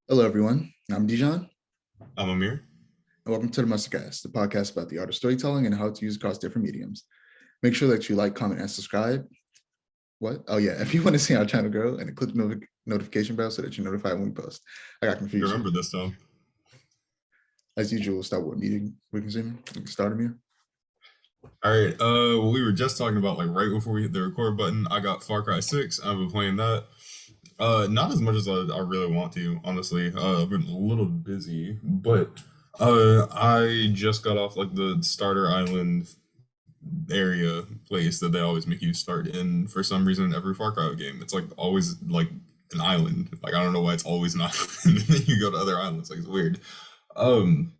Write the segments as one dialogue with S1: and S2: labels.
S1: Hello, everyone. I'm Dijon,
S2: I'm Amir.
S1: and welcome to the Mustardcast, the podcast about the art of storytelling and how to use across different mediums. Make sure that you like, comment, and subscribe. What? Oh, yeah. If you want to see our channel grow, and click the notification bell so that you're notified when we post. I got
S2: You
S1: confused.
S2: remember this time.
S1: As usual, we'll start with meeting we're consuming. We can start them here.
S2: All right. Well, we were just talking about like right before we hit the record button. I got Far Cry 6. I've been playing that. Not as much as I really want to, honestly. I've been a little busy, but I just got off like the starter island area place that they always make you start in for some reason in every Far Cry game. It's like always like an island. Like I don't know why it's always an island, and then you go to other islands. Like it's weird. Um,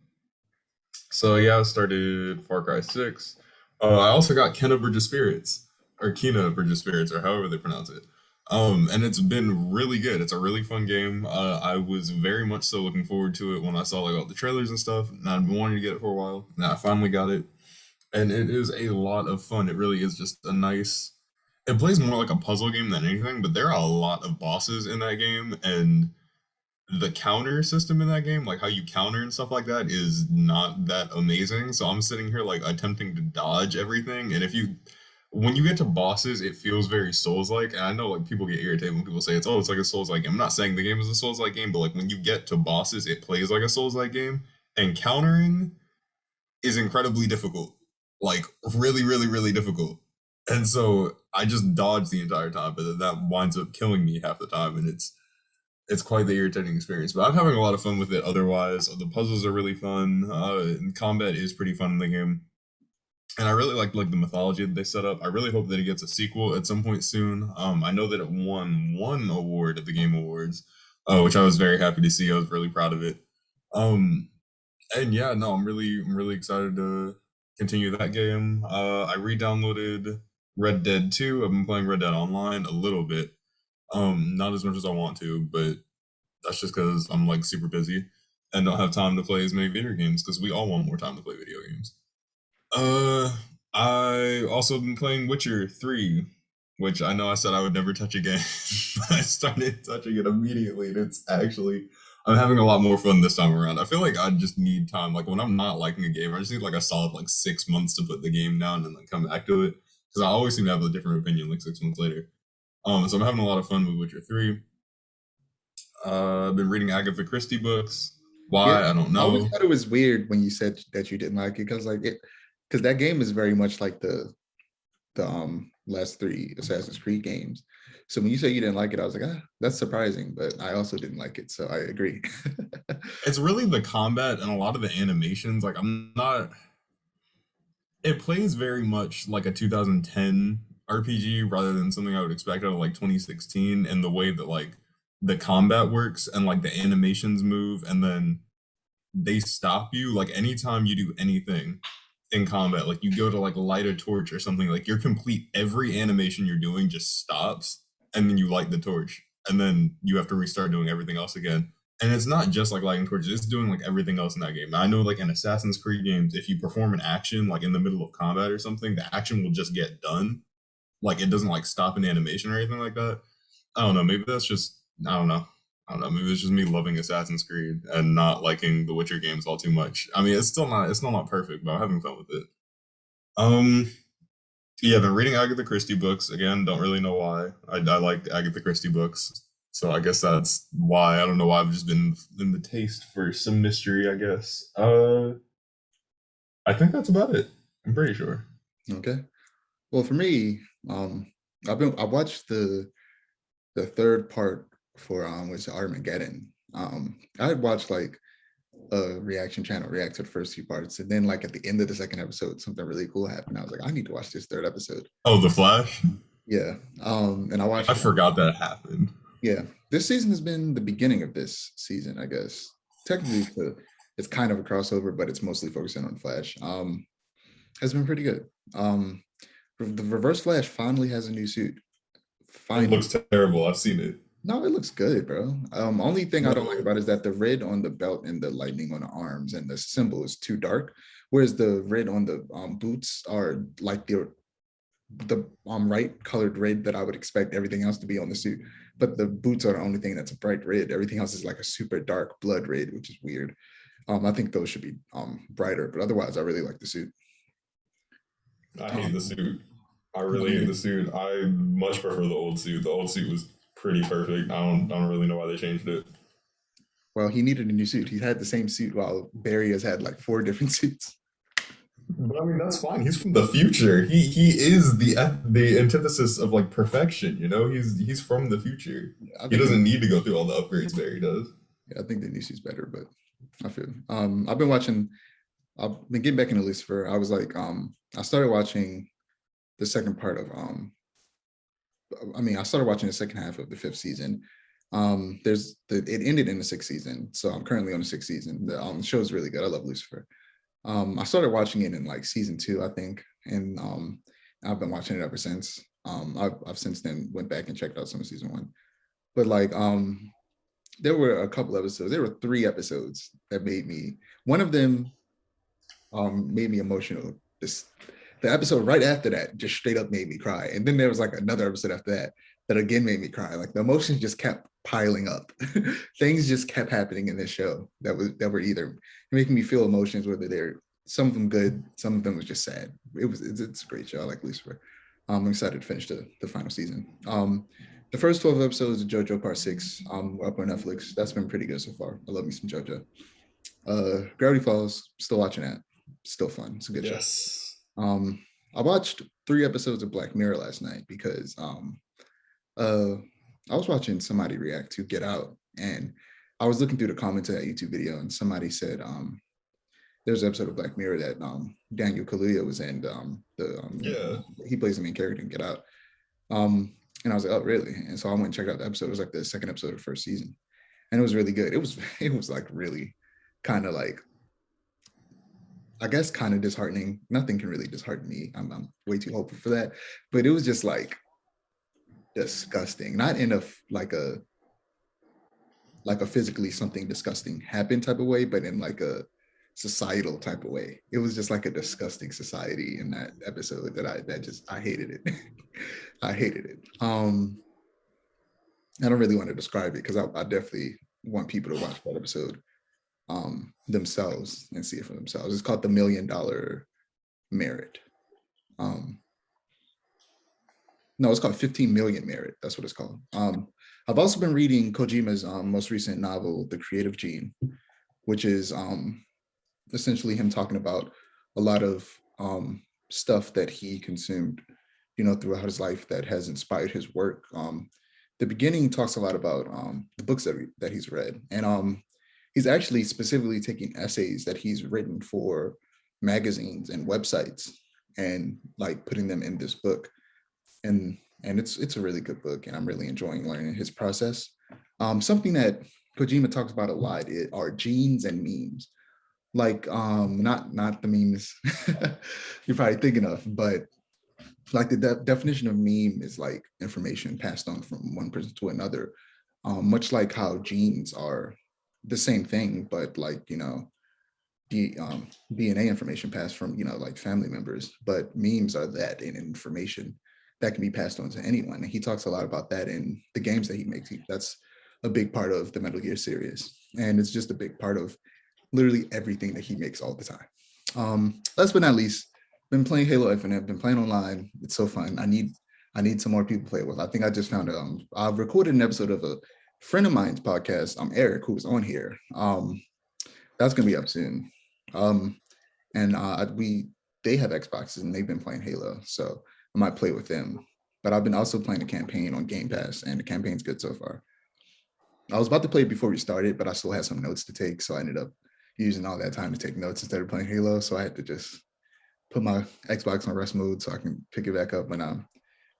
S2: So yeah, I started Far Cry 6. I also got Kenna Bridge of Spirits, or Kena Bridge of Spirits, or however they pronounce it. And it's been really good. It's a really fun game. I was very much so looking forward to it when I saw like all the trailers and stuff. And I've been wanting to get it for a while. Now I finally got it, and it is a lot of fun. It really is just a nice. It plays more like a puzzle game than anything, but there are a lot of bosses in that game, and the counter system in that game, like how you counter and stuff like that, is not that amazing. So I'm sitting here like attempting to dodge everything. And when you get to bosses, it feels very Souls-like. And I know like people get irritated when people say it's like a Souls-like game. I'm not saying the game is a Souls-like game, but like when you get to bosses, it plays like a Souls-like game. And countering is incredibly difficult, like really, really, really difficult. And so I just dodge the entire time, but that winds up killing me half the time, and it's quite the irritating experience, but I'm having a lot of fun with it otherwise. The puzzles are really fun. And combat is pretty fun in the game. And I really like the mythology that they set up. I really hope that it gets a sequel at some point soon. I know that it won one award at the Game Awards, which I was very happy to see. I was really proud of it. Um, and yeah, no, I'm really excited to continue that game. I re-downloaded Red Dead 2. I've been playing Red Dead Online a little bit. Not as much as I want to, but that's just because I'm like super busy and don't have time to play as many video games because we all want more time to play video games. Uh, I also been playing Witcher 3, which I know I said I would never touch again, but I started touching it immediately, and I'm having a lot more fun this time around. I feel like I just need time. Like when I'm not liking a game, I just need like a solid like 6 months to put the game down and then come back to it because I always seem to have a different opinion like 6 months later. So I'm having a lot of fun with Witcher 3. I've been reading Agatha Christie books.
S1: Yeah,
S2: Why? I don't
S1: I always
S2: know.
S1: thought it was weird when you said that you didn't like it because that game is very much like the last three Assassin's Creed games. So when you say you didn't like it, I was like, that's surprising, but I also didn't like it, so I agree.
S2: It's really the combat and a lot of the animations. Like, I'm not. It plays very much like a 2010 RPG rather than something I would expect out of like 2016, and the way that like the combat works and like the animations move and then they stop you like anytime you do anything in combat, like you go to like light a torch or something, like your complete every animation you're doing just stops, and then you light the torch, and then you have to restart doing everything else again. And it's not just like lighting torches, it's doing like everything else in that game. I know like in Assassin's Creed games, if you perform an action like in the middle of combat or something, the action will just get done. Like it doesn't like stop an animation or anything like that. I don't know, maybe that's just I don't know. I don't know. Maybe it's just me loving Assassin's Creed and not liking the Witcher games all too much. I mean, it's still not perfect, but I'm having fun with it. Um, yeah, I've been reading Agatha Christie books again. Don't really know why. I like Agatha Christie books, so I guess that's why. I don't know why I've just been in the taste for some mystery. I guess. I think that's about it. I'm pretty sure.
S1: Okay. Well, for me, I watched the third part for was Armageddon. I had watched like a reaction channel react to the first two parts, and then like at the end of the second episode, something really cool happened. I was like, I need to watch this third episode.
S2: Oh, The Flash.
S1: Yeah. And I
S2: I
S1: watched it.
S2: forgot that happened.
S1: Yeah. This season has been the beginning of this season, I guess. Technically, it's kind of a crossover, but it's mostly focusing on Flash. Has been pretty good. The Reverse Flash finally has a new suit.
S2: It
S1: Finally.
S2: looks terrible. I've seen it.
S1: No, it looks good, bro. Only thing I don't like
S2: No,
S1: about it is that the red on the belt and the lightning on the arms and the symbol is too dark, whereas the red on the boots are like the right colored red that I would expect everything else to be on the suit. But the boots are the only thing that's a bright red. Everything else is like a super dark blood red, which is weird. I think those should be brighter, but otherwise, I really like the suit.
S2: I hate the
S1: Um,
S2: suit. I really hate the suit. I much prefer the old suit. The old suit was pretty perfect. I don't really know why they changed it.
S1: well, he needed a new suit. He had the same suit while Barry has had like 4 different suits.
S2: But I mean, that's fine. He's from the future. He is the antithesis of like perfection. You know, he's from the future.
S1: I
S2: He
S1: think
S2: doesn't need to go through all the upgrades Barry does.
S1: yeah, I think the new suit's better, but I feel. I've been watching. I've been getting back into Lucifer. I was like, I started watching the second part of I started watching the second half of the 5th season. It ended in the 6th season, so I'm currently on the 6th season. The show is really good. I love Lucifer. I started watching it in like season 2, I think, and I've been watching it ever since. I've since then went back and checked out some of season 1, but like there were a couple episodes. There were 3 episodes that made me. One of them made me emotional. The episode right after that just straight up made me cry, and then there was like another episode after that that again made me cry. Like the emotions just kept piling up. Things just kept happening in this show that were either making me feel emotions, whether they're some of them good, some of them was just sad. It's a great show. I like Lucifer. I'm excited to finish the final season. The first 12 episodes of JoJo Part 6 up on Netflix. That's been pretty good so far. I love me some JoJo. Gravity Falls, still watching that. Still fun. It's a good show.
S2: Yes.
S1: I watched 3 episodes of Black Mirror last night because I was watching somebody react to Get Out, and I was looking through the comments of that YouTube video, and somebody said there's an episode of Black Mirror that Daniel Kaluuya was in.
S2: Yeah.
S1: He plays the main character in Get Out. And I was like, oh, really? And so I went and checked out the episode. It was like the second episode of the first season, and it was really good. It was like really kind of like, I guess, kind of disheartening. Nothing can really dishearten me. I'm way too hopeful for that. But it was just like disgusting. Not in a like a physically something disgusting happened type of way, but in like a societal type of way. It was just like a disgusting society in that episode that I hated it. I hated it. I don't really want to describe it because I definitely want people to watch that episode themselves and see it for themselves. It's called The $1 Million Merit. No, it's called 15 Million Merit. That's what it's called. I've also been reading Kojima's most recent novel, The Creative Gene, which is essentially him talking about a lot of stuff that he consumed, throughout his life that has inspired his work. The beginning talks a lot about the books that he's read, and he's actually specifically taking essays that he's written for magazines and websites and like putting them in this book. And it's a really good book, and I'm really enjoying learning his process. Something that Kojima talks about a lot are genes and memes. Like not the memes you're probably thinking of, but like the definition of meme is like information passed on from one person to another, much like how genes are the same thing, but like the DNA information passed from like family members, but memes are that in information that can be passed on to anyone. And he talks a lot about that in the games that he makes. That's a big part of the Metal Gear series, and it's just a big part of literally everything that he makes all the time. Last but not least, been playing Halo Infinite, been playing online. It's so fun. I need some more people to play it with. I think I just found I've recorded an episode of a friend of mine's podcast, Eric, who was on here. That's gonna be up soon. And they have Xboxes and they've been playing Halo, so I might play with them. But I've been also playing the campaign on Gamepass, and the campaign's good so far. I was about to play it before we started, but I still had some notes to take, so I ended up using all that time to take notes instead of playing Halo. So I had to just put my Xbox on rest mode so I can pick it back up when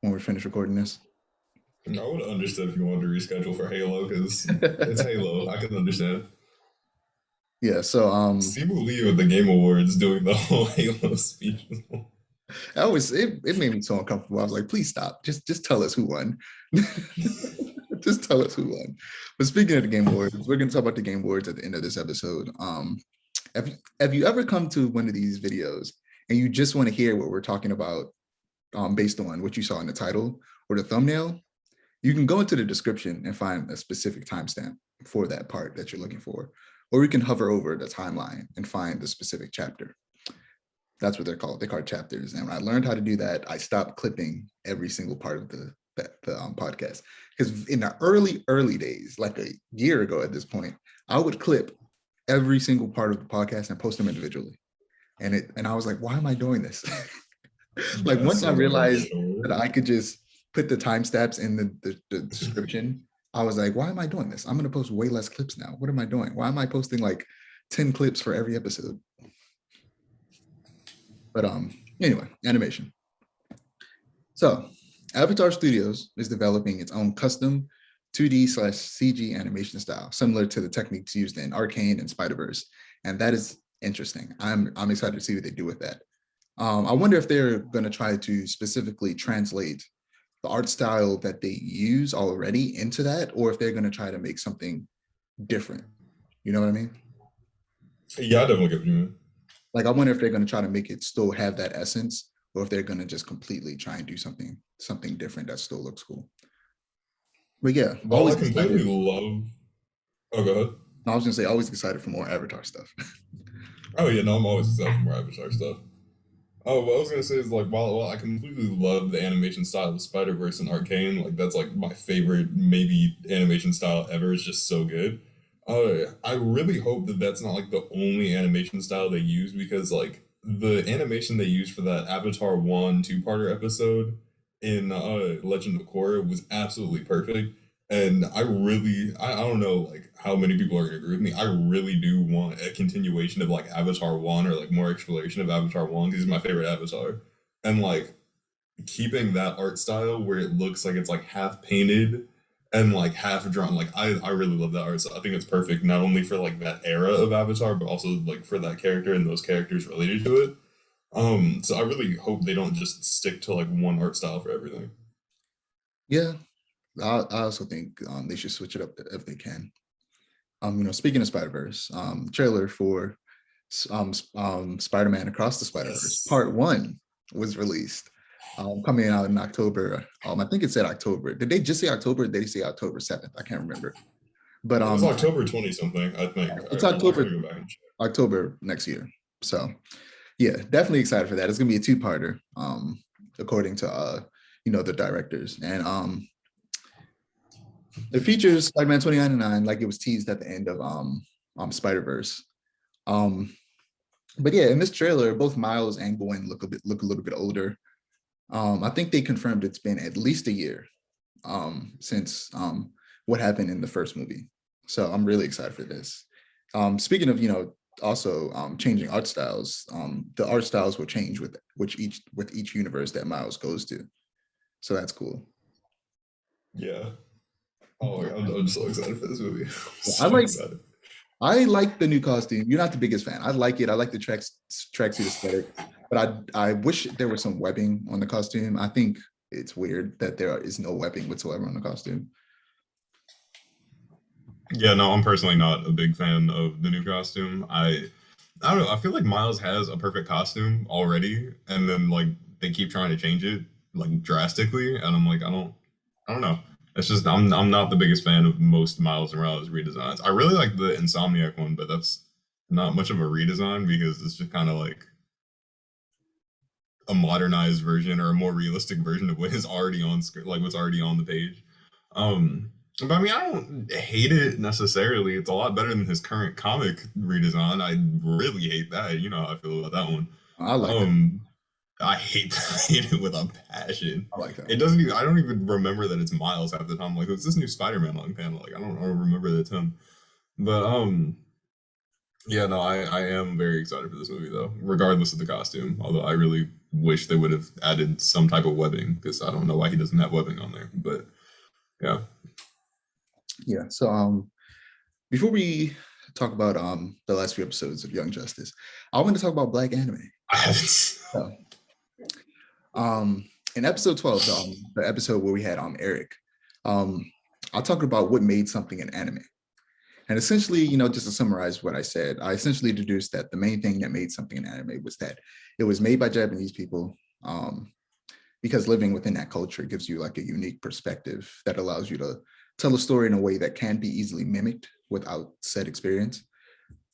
S1: we finish recording this.
S2: I would have understood if you wanted to reschedule for Halo because it's Halo. I can understand.
S1: Yeah, so
S2: Simu Lee at the Game Awards doing the whole Halo speech.
S1: it made me so uncomfortable. I was like, please stop. Just tell us who won. Just tell us who won. But speaking of the Game Awards, we're gonna talk about the Game Awards at the end of this episode. Have you ever come to one of these videos and you just want to hear what we're talking about based on what you saw in the title or the thumbnail, you can go into the description and find a specific timestamp for that part that you're looking for, or you can hover over the timeline and find the specific chapter. That's what they're called. They're called chapters. And when I learned how to do that, I stopped clipping every single part of the podcast. Because in the early days, like a year ago at this point, I would clip every single part of the podcast and post them individually. And I was like, why am I doing this? Like once I realized that I could just put the timestamps in the description, I was like, why am I doing this? I'm going to post way less clips now. What am I doing? Why am I posting like 10 clips for every episode? But anyway, animation. So Avatar Studios is developing its own custom 2D/CG animation style, similar to the techniques used in Arcane and Spider-Verse. And that is interesting. I'm excited to see what they do with that. I wonder if they're going to try to specifically translate the art style that they use already into that, or if they're going to try to make something different. You know what I mean?
S2: Yeah, I definitely get what you mean.
S1: Like, I wonder if they're going to try to make it still have that essence, or if they're going to just completely try and do something different that still looks cool. But yeah,
S2: While I completely love. Oh, go ahead.
S1: I was going to say, always excited for more Avatar stuff.
S2: Oh yeah, no, I'm always excited for more Avatar stuff. Oh, what I was gonna say is like while I completely love the animation style of Spider-Verse and Arcane, like that's like my favorite maybe animation style ever. It's just so good. I really hope that that's not like the only animation style they use because like the animation they used for that Avatar 1 two-parter episode in Legend of Korra was absolutely perfect. And I don't know like how many people are gonna agree with me. I really do want a continuation of like Avatar 1 or like more exploration of Avatar 1 because he's my favorite Avatar. And like keeping that art style where it looks like it's like half painted and like half drawn. Like I really love that art style. I think it's perfect not only for like that era of Avatar, but also like for that character and those characters related to it. So I really hope they don't just stick to like one art style for everything.
S1: Yeah, I also think they should switch it up if they can. Speaking of Spider-Verse, trailer for Spider-Man Across the Spider-Verse Part 1 was released, coming out in October. I think it said October. Did they just say October? Or did they say October 7th? I can't remember. But
S2: It was October 20 something, I think.
S1: It's
S2: October
S1: next year. So yeah, definitely excited for that. It's gonna be a two-parter, according to the directors. And it features Spider-Man 2099, like it was teased at the end of Spider-Verse. But yeah, in this trailer, both Miles and Gwen look a little bit older. I think they confirmed it's been at least a year since what happened in the first movie. So I'm really excited for this. Speaking of, also changing art styles, the art styles will change with each universe that Miles goes to. So that's cool.
S2: Yeah. Oh my God, I'm so excited for this movie.
S1: Excited. I like the new costume. You're not the biggest fan. I like it. I like the tracksuit aesthetic, but I wish there was some webbing on the costume. I think it's weird that there is no webbing whatsoever on the costume.
S2: Yeah, no, I'm personally not a big fan of the new costume. I don't know. I feel like Miles has a perfect costume already, and then like they keep trying to change it like drastically, and I'm like, I don't know. It's just I'm not the biggest fan of most Miles Morales redesigns. I really like the Insomniac one, but that's not much of a redesign because it's just kind of like a modernized version or a more realistic version of what is already on screen, like what's already on the page. But I mean, I don't hate it necessarily. It's a lot better than his current comic redesign. I really hate that. You know how I feel about that one.
S1: I like that.
S2: I hate it with a passion.
S1: I like that.
S2: It doesn't even. I don't even remember that it's Miles half the time. Like, who's this new Spider-Man long panel? Like, I don't remember that him. But yeah, no, I am very excited for this movie though, regardless of the costume. Although I really wish they would have added some type of webbing because I don't know why he doesn't have webbing on there. But yeah.
S1: Yeah. So before we talk about the last few episodes of Young Justice, I want to talk about Black anime.
S2: I haven't.
S1: In episode 12, the episode where we had Eric, I'll talk about what made something an anime. And essentially, just to summarize what I said, I essentially deduced that the main thing that made something an anime was that it was made by Japanese people. because living within that culture gives you like a unique perspective that allows you to tell a story in a way that can be easily mimicked without said experience.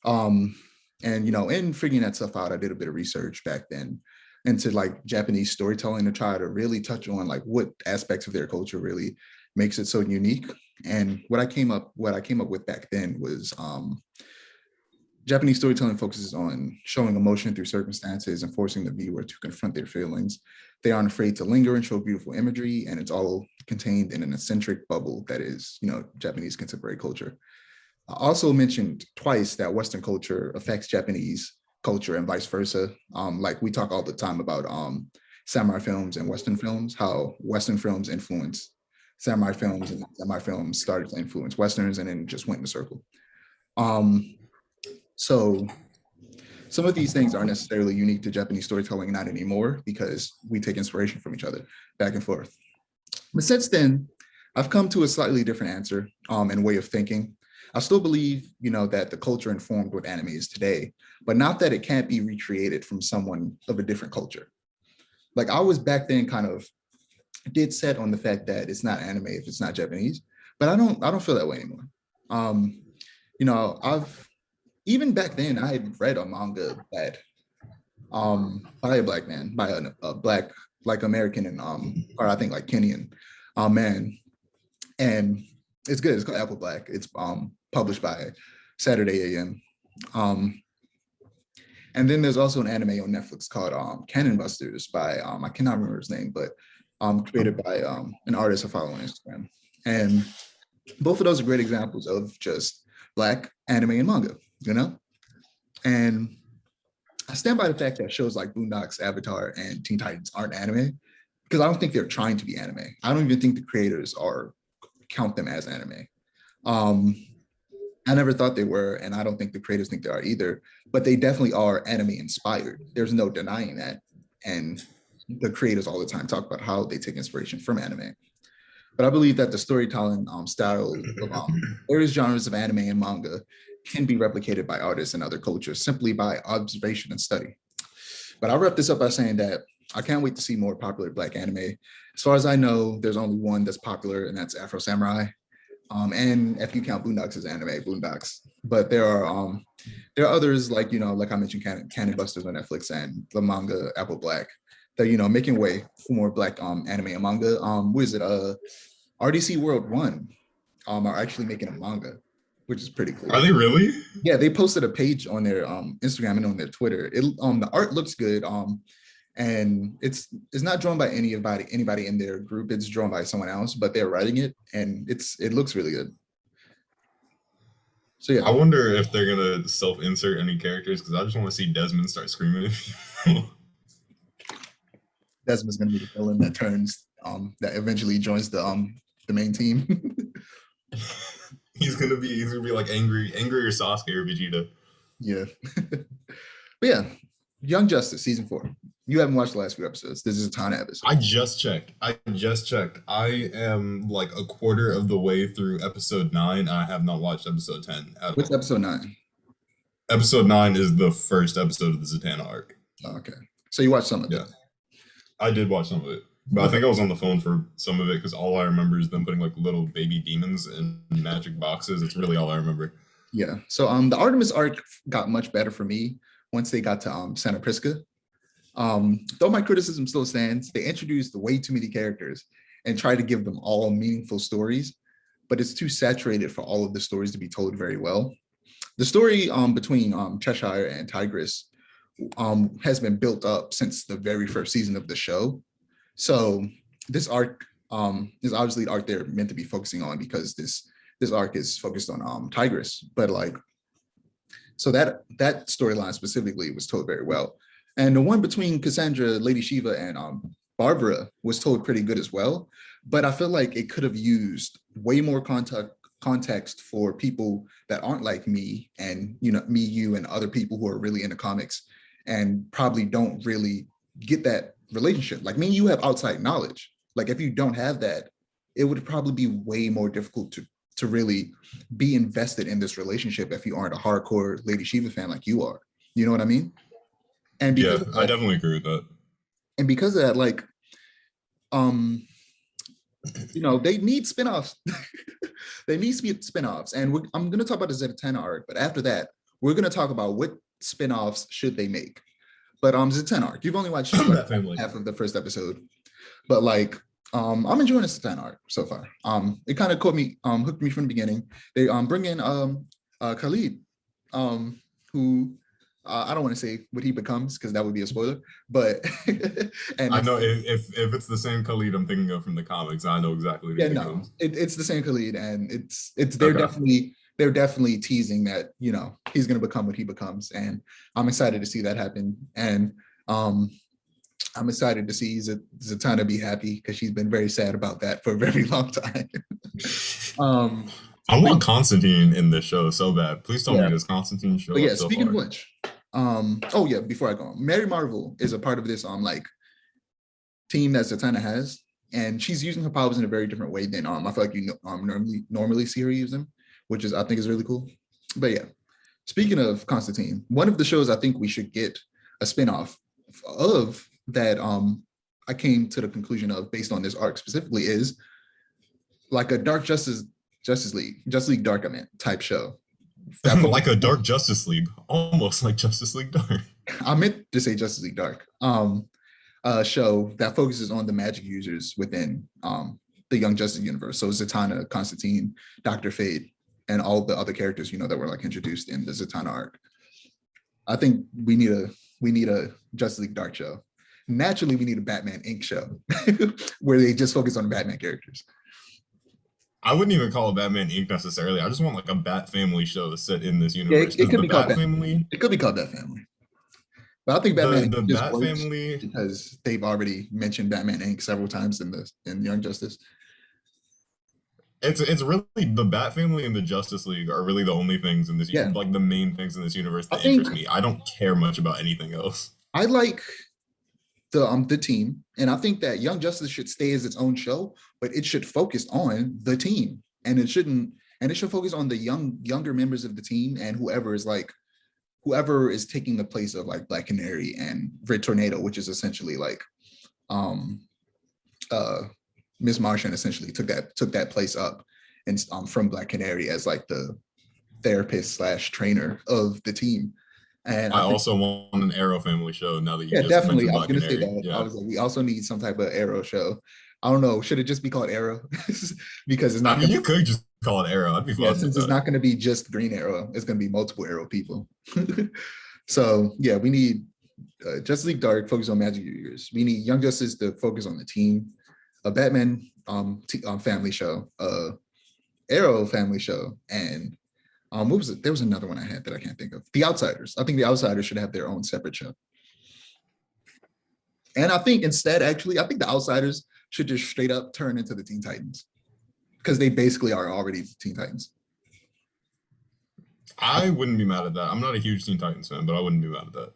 S1: Um, and in figuring that stuff out, I did a bit of research back then into like Japanese storytelling to try to really touch on like what aspects of their culture really makes it so unique. And what I came up with back then was Japanese storytelling focuses on showing emotion through circumstances and forcing the viewer to confront their feelings. They aren't afraid to linger and show beautiful imagery, and it's all contained in an eccentric bubble that is, Japanese contemporary culture. I also mentioned twice that Western culture affects Japanese culture and vice versa. Like we talk all the time about samurai films and Western films, how Western films influence samurai films and samurai films started to influence Westerns and then just went in a circle. Um, so some of these things aren't necessarily unique to Japanese storytelling, not anymore, because we take inspiration from each other back and forth. But since then, I've come to a slightly different answer and way of thinking. I still believe, that the culture informed what anime is today, but not that it can't be recreated from someone of a different culture. Like I was back then kind of did set on the fact that it's not anime if it's not Japanese, but I don't feel that way anymore. Um, I've even back then I had read a manga that by a black man, by a black like American and or I think like Kenyan man, and it's good. It's called Apple Black. It's published by Saturday AM. Um, and then there's also an anime on Netflix called Cannon Busters by I cannot remember his name, but created by an artist I follow on Instagram. And both of those are great examples of just black anime and manga. And I stand by the fact that shows like Boondocks, Avatar, and Teen Titans aren't anime because I don't think they're trying to be anime. I don't even think the creators count them as anime. Um, I never thought they were, and I don't think the creators think they are either, but they definitely are anime inspired. There's no denying that. And the creators all the time talk about how they take inspiration from anime. But I believe that the storytelling style of various genres of anime and manga can be replicated by artists in other cultures simply by observation and study. But I'll wrap this up by saying that I can't wait to see more popular Black anime. As far as I know, there's only one that's popular, and that's Afro Samurai. And if you count Boondocks as anime, Boondocks. But there are others like like I mentioned, Cannon Busters on Netflix and the manga Apple Black. That making way for more Black anime and manga. What is it? RDC World One are actually making a manga, which is pretty cool.
S2: Are they really?
S1: Yeah, they posted a page on their Instagram and on their Twitter. The art looks good. And it's not drawn by anybody in their group. It's drawn by someone else, but they're writing it, and it looks really good. So yeah,
S2: I wonder if they're gonna self-insert any characters because I just want to see Desmond start screaming at people.
S1: Desmond's gonna be the villain that turns that eventually joins the main team.
S2: he's gonna be like angry or Sasuke or Vegeta.
S1: Yeah, but yeah, Young Justice season 4. You haven't watched the last few episodes. This is a ton of episodes.
S2: I just checked. I am like a quarter of the way through episode 9. And I have not watched episode 10.
S1: What's episode 9?
S2: Episode 9 is the first episode of the Zatanna arc.
S1: Oh, okay, so you watched some of it.
S2: Yeah, I did watch some of it, but I think I was on the phone for some of it because all I remember is them putting like little baby demons in magic boxes. It's really all I remember.
S1: Yeah. So the Artemis arc got much better for me once they got to Santa Prisca. Though my criticism still stands, they introduced way too many characters and tried to give them all meaningful stories, but it's too saturated for all of the stories to be told very well. The story between Cheshire and Tigress has been built up since the very first season of the show. So this arc is obviously the arc they're meant to be focusing on because this arc is focused on Tigress, but like, so that storyline specifically was told very well. And the one between Cassandra, Lady Shiva, and Barbara was told pretty good as well. But I feel like it could have used way more context for people that aren't like me and me, you, and other people who are really into comics and probably don't really get that relationship. Like me and you have outside knowledge. Like if you don't have that, it would probably be way more difficult to really be invested in this relationship if you aren't a hardcore Lady Shiva fan like you are. You know what I mean? And
S2: yeah, I definitely agree with that.
S1: And because of that, like um they need spin-offs. They need spin-offs. And I'm going to talk about the Zatanna arc, but after that, we're going to talk about what spin-offs should they make. But Zatanna arc, you've only watched like half of the first episode, but like I'm enjoying the Zatanna arc so far. It kind of hooked me from the beginning. They bring in Khalid, who I don't want to say what he becomes because that would be a spoiler, but
S2: and I know if it's the same Khalid I'm thinking of from the comics, I know exactly what he becomes.
S1: It's the same Khalid, and they're definitely teasing that he's going to become what he becomes, and I'm excited to see that happen. And I'm excited to see Zatanna be happy because she's been very sad about that for a very long time.
S2: I want Constantine in this show so bad. Please tell me this Constantine show.
S1: But yeah, speaking of which, before I go on, Mary Marvel is a part of this team that Zatanna has, and she's using her powers in a very different way than I feel like you normally see her use them, which I think is really cool. But yeah, speaking of Constantine, one of the shows I think we should get a spinoff of that I came to the conclusion of based on this arc specifically is like a Dark Justice League Dark type show.
S2: Like a Dark Justice League, almost like Justice League Dark.
S1: I meant to say Justice League Dark. A show that focuses on the magic users within the Young Justice universe. So Zatanna, Constantine, Dr. Fate, and all the other characters that were like introduced in the Zatanna arc. I think we need a Justice League Dark show. Naturally, we need a Batman Inc. show where they just focus on Batman characters.
S2: I wouldn't even call it Batman Inc. necessarily. I just want like a Bat Family show set in this universe.
S1: Yeah, it could be called Bat Family. It could be called Bat Family. But I think Batman
S2: the Bat Family,
S1: because they've already mentioned Batman Inc. several times in Young Justice.
S2: It's really the Bat Family and the Justice League are really the only things in this like the main things in this universe that interest me. I don't care much about anything else.
S1: I like the team, and I think that Young Justice should stay as its own show, but it should focus on the team, and it should focus on the younger members of the team and whoever is taking the place of like Black Canary and Red Tornado, which is essentially like Miss Martian essentially took that place up and from Black Canary as like the therapist / trainer of the team. And
S2: I also want an Arrow Family show now that you just
S1: definitely.
S2: mentioned
S1: I was going to say that. Yeah. I was like, we also need some type of Arrow show. I don't know. Should it just be called Arrow? Because it's not.
S2: You could just call it Arrow. I'd be fine.
S1: Yeah, since it's not going to be just Green Arrow, it's going to be multiple Arrow people. So yeah, we need Justice League Dark focus on magic users. We need Young Justice to focus on the team. A Batman family show. Arrow family show, and what was it? There was another one I had that I can't think of. The Outsiders. I think the Outsiders should have their own separate show. And I think instead, actually, I think the Outsiders should just straight up turn into the Teen Titans because they basically are already the Teen Titans.
S2: I wouldn't be mad at that. I'm not a huge Teen Titans fan, but I wouldn't be mad at that.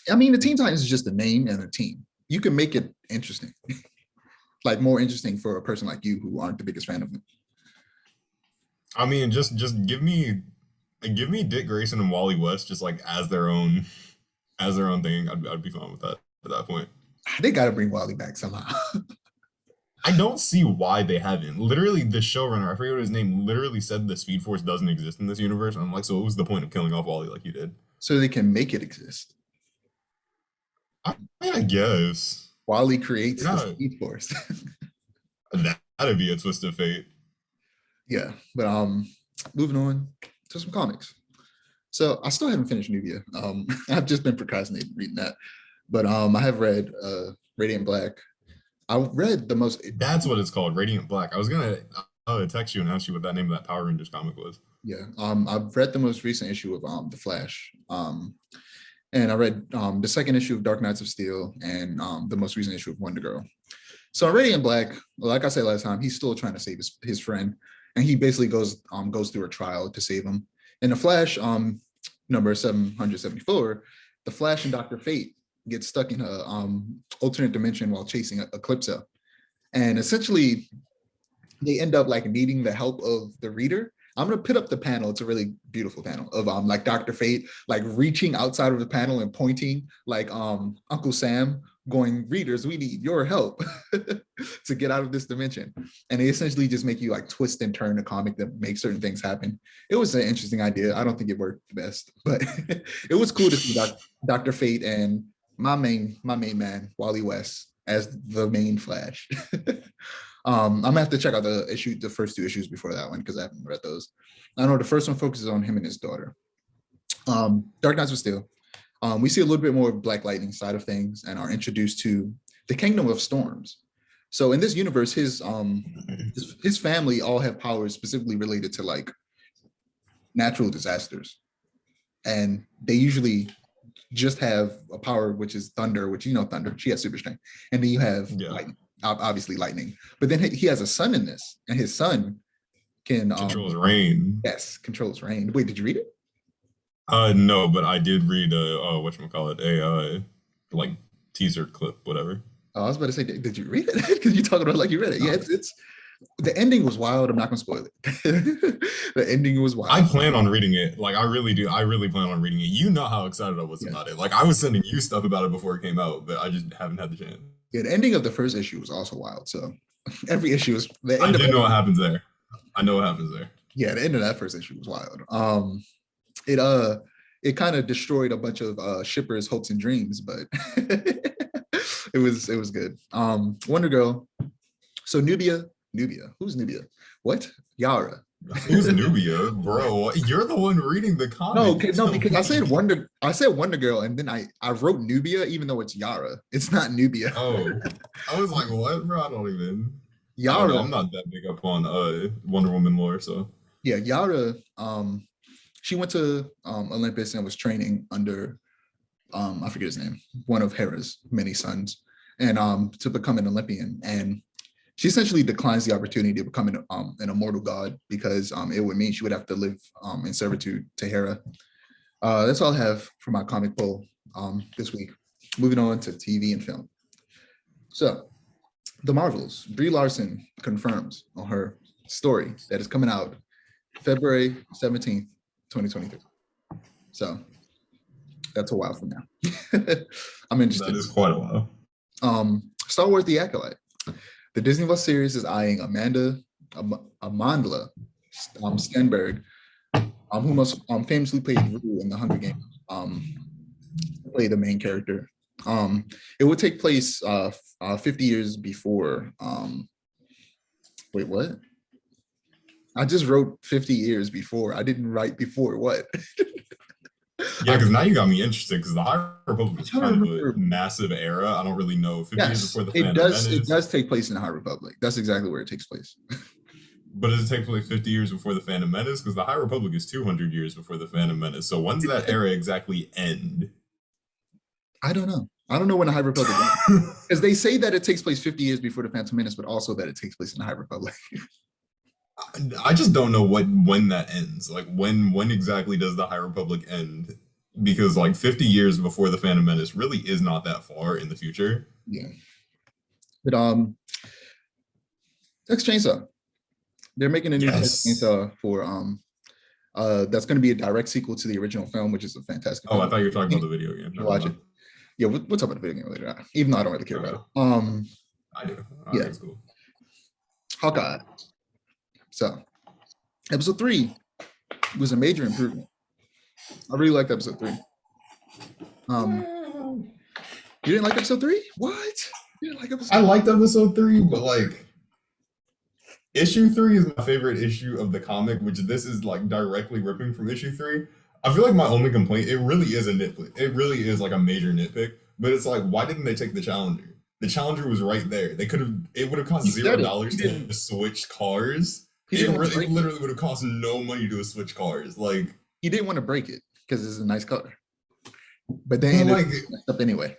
S1: I mean, the Teen Titans is just a name and a team. You can make it interesting, like more interesting for a person like you who aren't the biggest fan of them.
S2: I mean, just give me Dick Grayson and Wally West just like as their own thing. I'd be fine with that at that point.
S1: They got to bring Wally back somehow.
S2: I don't see why they haven't. Literally, the showrunner, I forget what his name, literally said the Speed Force doesn't exist in this universe. And I'm like, so what was the point of killing off Wally like you did?
S1: So they can make it exist.
S2: I mean, I guess.
S1: Wally creates the Speed Force.
S2: That'd be a twist of fate.
S1: Yeah, but moving on to some comics. So I still haven't finished Nubia. I've just been procrastinating reading that. But I have read Radiant Black. I read the most.
S2: That's what it's called, Radiant Black. I was gonna text you and ask you what that name of that Power Rangers comic was.
S1: Yeah. I've read the most recent issue of The Flash. And I read the second issue of Dark Knights of Steel and the most recent issue of Wonder Girl. So Radiant Black, like I said last time, he's still trying to save his friend, and he basically goes through a trial to save him. In The Flash, number 774, the Flash and Dr. Fate get stuck in a alternate dimension while chasing Eclipso, and essentially they end up like needing the help of the reader. I'm gonna put up the panel. It's a really beautiful panel of like Dr. Fate like reaching outside of the panel and pointing like Uncle Sam going, readers, we need your help to get out of this dimension. And they essentially just make you like twist and turn the comic to make certain things happen. It was an interesting idea. I don't think it worked the best, but it was cool to see Dr. Fate and my main man, Wally West, as the main Flash. I'm gonna have to check out the first two issues before that one because I haven't read those. I know the first one focuses on him and his daughter. Dark Knights of Steel. We see a little bit more Black Lightning side of things and are introduced to the Kingdom of Storms. So in this universe, his family all have powers specifically related to like natural disasters, and they usually just have a power which is thunder, which thunder. She has super strength, and then you have lightning, obviously lightning. But then he has a son in this, and his son can
S2: controls rain.
S1: Yes, controls rain. Wait, did you read it?
S2: No, but I did read whatchamacallit, a like teaser clip, whatever.
S1: Oh, I was about to say, did you read it? Because you're talking about like you read it. Yeah, it's the ending was wild. I'm not gonna spoil it. The ending was wild.
S2: I plan on reading it. Like I really do. I really plan on reading it. You know how excited I was about it. Like I was sending you stuff about it before it came out, but I just haven't had the chance.
S1: Yeah, the ending of the first issue was also wild. So every issue is the
S2: end. I did know what happens there. I know what happens there.
S1: Yeah, the end of that first issue was wild. It kind of destroyed a bunch of shippers' hopes and dreams, but it was good. Wonder Girl. So Nubia, who's Nubia? What? Yara.
S2: Who's Nubia, bro? You're the one reading the comic.
S1: No, because I said Wonder Girl, and then I wrote Nubia, even though it's Yara. It's not Nubia.
S2: Oh, I was like, what, bro? I don't even.
S1: Yara.
S2: I'm not that big up on Wonder Woman lore, so
S1: yeah, Yara. She went to Olympus and was training under I forget his name, one of Hera's many sons, and to become an Olympian. And she essentially declines the opportunity to become an immortal god because it would mean she would have to live in servitude to Hera. That's all I have for my comic poll this week. Moving on to TV and film. So, The Marvels. Brie Larson confirms on her story that is coming out February 17th, 2023. So, that's a while from now. I'm interested.
S2: That is quite a while.
S1: Star Wars: The Acolyte. The Disney Plus series is eyeing Amandla Stenberg, who most famously played Rue in the Hunger Games, play the main character. It would take place 50 years before. Wait, what? I just wrote 50 years before. I didn't write before what?
S2: Yeah, because now you got me interested because the High Republic is kind of a massive era. I don't really know. 50 years before the Phantom Menace.
S1: It does take place in the High Republic. That's exactly where it takes place.
S2: But does it take place 50 years before the Phantom Menace? Because the High Republic is 200 years before the Phantom Menace. So when's that era exactly end?
S1: I don't know. I don't know when the High Republic ends. Because they say that it takes place 50 years before the Phantom Menace, but also that it takes place in the High Republic.
S2: I just don't know when that ends. Like when exactly does the High Republic end? Because like 50 years before the Phantom Menace really is not that far in the future.
S1: Yeah. But Texas Chainsaw. They're making a new Texas Chainsaw for that's going to be a direct sequel to the original film, which is a fantastic film.
S2: I thought you were talking about the video game.
S1: Watch it. Yeah, we'll talk about the video game later, even though I don't really care about it.
S2: I do.
S1: Yeah,
S2: that's cool.
S1: Hawkeye. So, episode 3 was a major improvement. I really liked episode 3. You didn't like episode 3? What? You didn't like episode?
S2: I liked episode 3, but like issue 3 is my favorite issue of the comic, which this is like directly ripping from issue 3. I feel like my only complaint, it really is a nitpick. It really is like a major nitpick, but it's like, why didn't they take the Challenger? The Challenger was right there. They could have, it would have cost $0 to switch cars. It literally would have cost no money to switch cars. Like,
S1: he didn't want to break it because it's a nice car, but they ended up messed up anyway.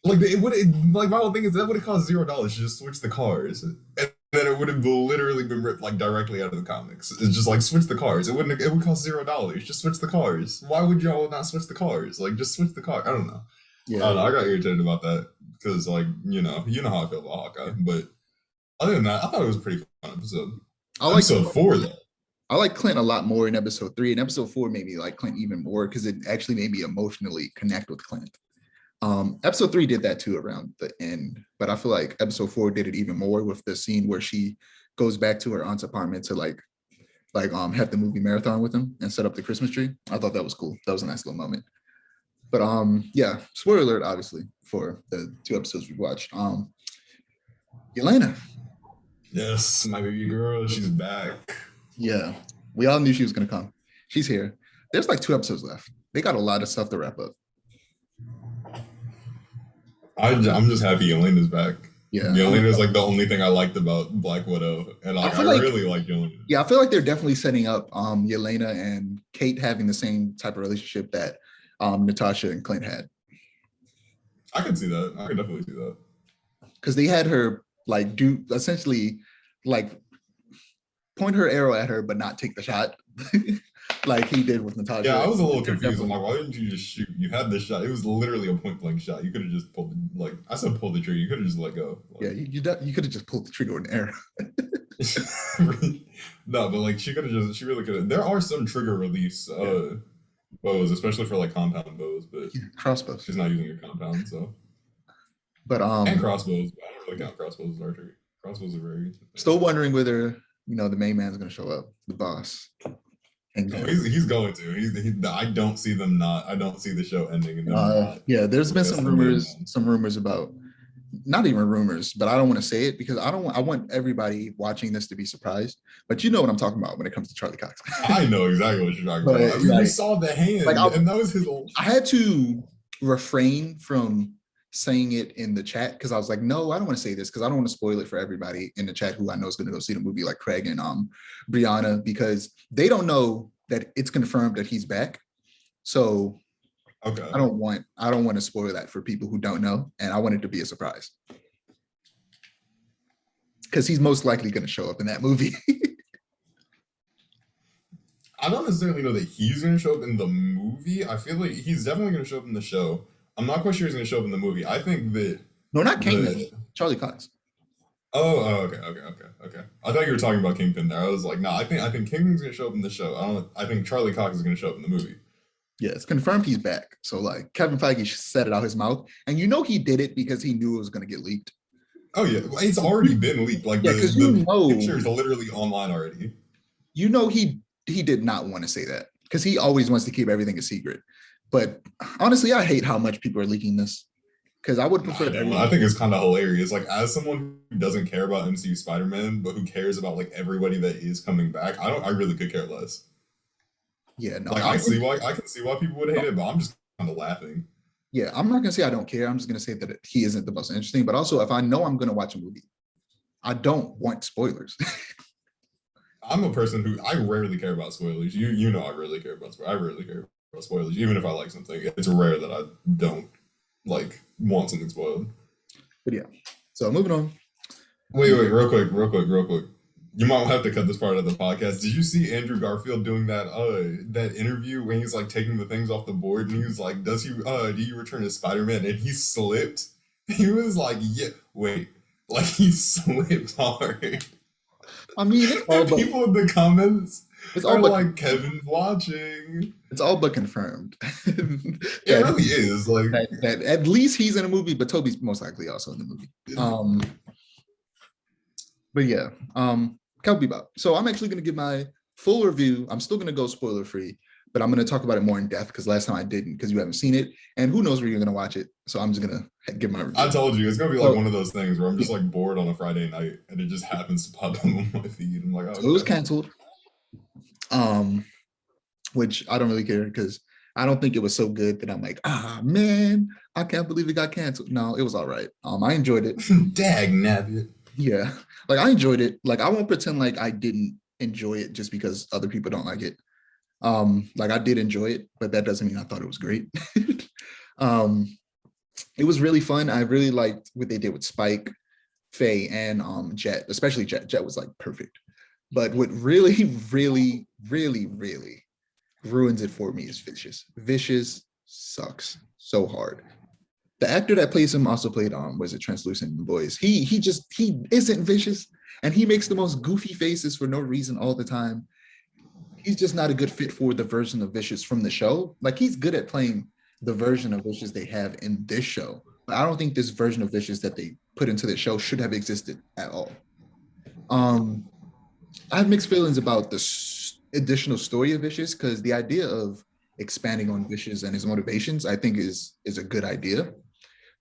S2: Like like my whole thing is that would have cost $0 to just switch the cars, and then it would have literally been ripped like directly out of the comics. It's just like switch the cars. It would cost $0. Just switch the cars. Why would y'all not switch the cars? Like just switch the car. I don't know. Yeah, I got irritated about that because like you know how I feel about Hawkeye. But other than that, I thought it was a pretty fun episode. Episode 4 though.
S1: I like Clint a lot more in episode 3, and episode 4 made me like Clint even more because it actually made me emotionally connect with Clint. Episode 3 did that too around the end, but I feel like episode 4 did it even more with the scene where she goes back to her aunt's apartment to have the movie marathon with him and set up the Christmas tree. I thought that was cool. That was a nice little moment. But yeah, spoiler alert, obviously, for the 2 episodes we watched. Yelena.
S2: Yes, my baby girl, she's back.
S1: Yeah, we all knew she was gonna come. She's here. There's like 2 episodes left. They got a lot of stuff to wrap up.
S2: I'm just happy Yelena's back.
S1: Yeah,
S2: Yelena's like the only thing I liked about Black Widow, and I really like Yelena.
S1: Yeah, I feel like they're definitely setting up Yelena and Kate having the same type of relationship that Natasha and Clint had.
S2: I can see that. I can definitely see that.
S1: Because they had her like do essentially like point her arrow at her, but not take the shot. Like he did with Natasha.
S2: Yeah, I was a little confused. I'm like, why didn't you just shoot? You had the shot. It was literally a point blank shot. You could have just pulled the trigger. You could have just let go.
S1: Like, yeah, you could have just pulled the trigger with an arrow.
S2: No, but like she really could have. There are some trigger release bows, especially for like compound bows, but
S1: crossbows.
S2: She's not using a compound, so.
S1: But
S2: and crossbows. I don't really count crossbows as archery. Crossbows are very.
S1: Still wondering whether the main man's going to show up, the boss.
S2: No, he's going to. I don't see them not. I don't see the show ending.
S1: Yeah, there's been some rumors about, not even rumors, but I don't want to say it because I want everybody watching this to be surprised. But you know what I'm talking about when it comes to Charlie Cox.
S2: I know exactly what you're talking about. I mean, we saw the hand, and that was his old.
S1: I had to refrain from saying it in the chat because I was like, no, I don't want to say this because I don't want to spoil it for everybody in the chat who I know is going to go see the movie, like Craig and Brianna, because they don't know that it's confirmed that he's back. So okay, I don't want to spoil that for people who don't know, and I want it to be a surprise because he's most likely going to show up in that movie.
S2: I don't necessarily know that he's going to show up in the movie. I feel like he's definitely going to show up in the show. I'm not quite sure he's going to show up in the movie. I think that...
S1: No, not Kingpin. Charlie Cox.
S2: Okay. I thought you were talking about Kingpin there. I was like, no, I think Kingpin's going to show up in the show. I think Charlie Cox is going to show up in the movie.
S1: Yeah, it's confirmed he's back. So, like, Kevin Feige said it out his mouth. And he did it because he knew it was going to get leaked.
S2: Oh, yeah. It's already been leaked. Like, the picture is literally online already.
S1: He did not want to say that because he always wants to keep everything a secret. But honestly, I hate how much people are leaking this because I would prefer that.
S2: I think it's kind of hilarious. Like, as someone who doesn't care about MCU Spider-Man, but who cares about like everybody that is coming back, I really could care less.
S1: Yeah, no.
S2: Like, I can see why people would hate it, but I'm just kind of laughing.
S1: Yeah, I'm not gonna say I don't care. I'm just gonna say that he isn't the most interesting. But also, if I know I'm gonna watch a movie, I don't want spoilers.
S2: I'm a person who I rarely care about spoilers. You know I really care about spoilers. I really care about spoilers. Even if I like something, it's rare that I don't like want something spoiled.
S1: But yeah. So moving on.
S2: Wait, real quick. You might have to cut this part of the podcast. Did you see Andrew Garfield doing that interview when he's like taking the things off the board and he was like, do you return as Spider-Man? And he slipped. He was like, yeah, wait. Like he slipped hard.
S1: I mean,
S2: people in the comments are like, Kevin's watching.
S1: It's all but confirmed.
S2: It really is. Like
S1: that at least he's in a movie, but Toby's most likely also in the movie. But yeah, Cowboy Bebop. So I'm actually going to give my full review. I'm still going to go spoiler free, but I'm going to talk about it more in depth because last time I didn't because you haven't seen it, and who knows where you're going to watch it. So I'm just going to give my review.
S2: I told you it's going to be like one of those things where I'm just like bored on a Friday night and it just happens to pop up on my feed. I'm like, oh,
S1: so it was canceled. Which I don't really care because I don't think it was so good that I'm like, man, I can't believe it got canceled. No, it was all right. I enjoyed it.
S2: Dag nabbit.
S1: Yeah, like I enjoyed it. Like I won't pretend like I didn't enjoy it just because other people don't like it. Like I did enjoy it, but that doesn't mean I thought it was great. It was really fun. I really liked what they did with Spike, Faye, and Jet, especially Jet. Jet was like perfect. But what really, really, really, really ruins it for me is Vicious. Vicious sucks so hard. The actor that plays him also played was it Translucent in the Boys. He isn't Vicious, and he makes the most goofy faces for no reason all the time. He's just not a good fit for the version of Vicious from the show. Like he's good at playing the version of Vicious they have in this show. But I don't think this version of Vicious that they put into the show should have existed at all. Um, I have mixed feelings about the additional story of Vicious because the idea of expanding on Vicious and his motivations, I think, is a good idea.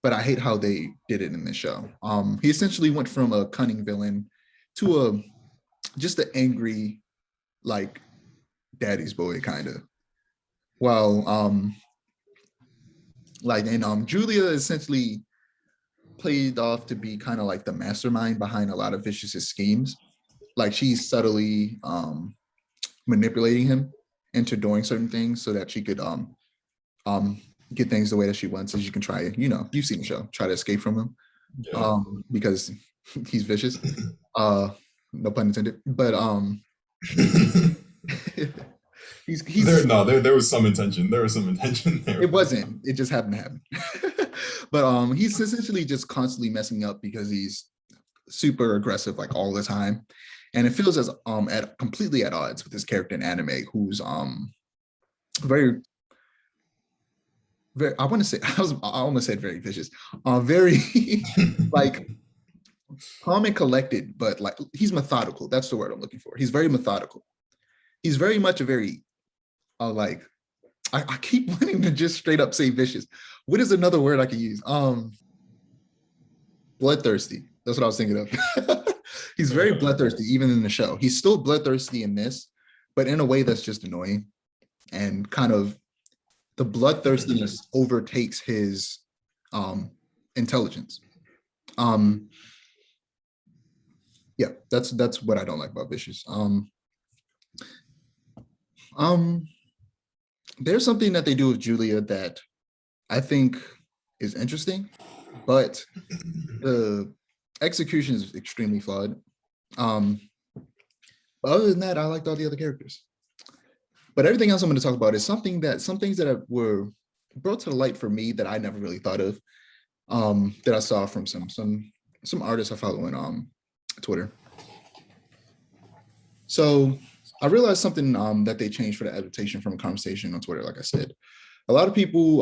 S1: But I hate how they did it in this show. He essentially went from a cunning villain to a just an angry, like daddy's boy kind of. Well, like and Julia essentially played off to be kind of like the mastermind behind a lot of Vicious's schemes. Like she's subtly manipulating him into doing certain things so that she could um get things the way that she wants, so she can try, you've seen the show, try to escape from him.
S2: Yeah.
S1: Because he's vicious. No pun intended. But he's
S2: there was some intention. There was some intention there.
S1: it wasn't. It just happened to happen. But he's essentially just constantly messing up because he's super aggressive like all the time. And it feels as at completely at odds with his character in anime, who's very very, I want to say, I almost said very vicious, very like calm and collected, but like he's methodical. That's the word I'm looking for. He's very methodical. He's very much a very like I keep wanting to just straight up say vicious. What is another word I could use? Bloodthirsty. That's what I was thinking of. He's very bloodthirsty, even in the show. He's still bloodthirsty in this, but in a way that's just annoying and kind of the bloodthirstiness overtakes his intelligence. Yeah, that's what I don't like about Vicious. There's something that they do with Julia that I think is interesting, but the execution is extremely flawed. But other than that, I liked all the other characters. But everything else I'm going to talk about is some things that were brought to the light for me that I never really thought of, that I saw from some artists I follow on Twitter. So I realized something that they changed for the adaptation from a conversation on Twitter. Like I said, a lot of people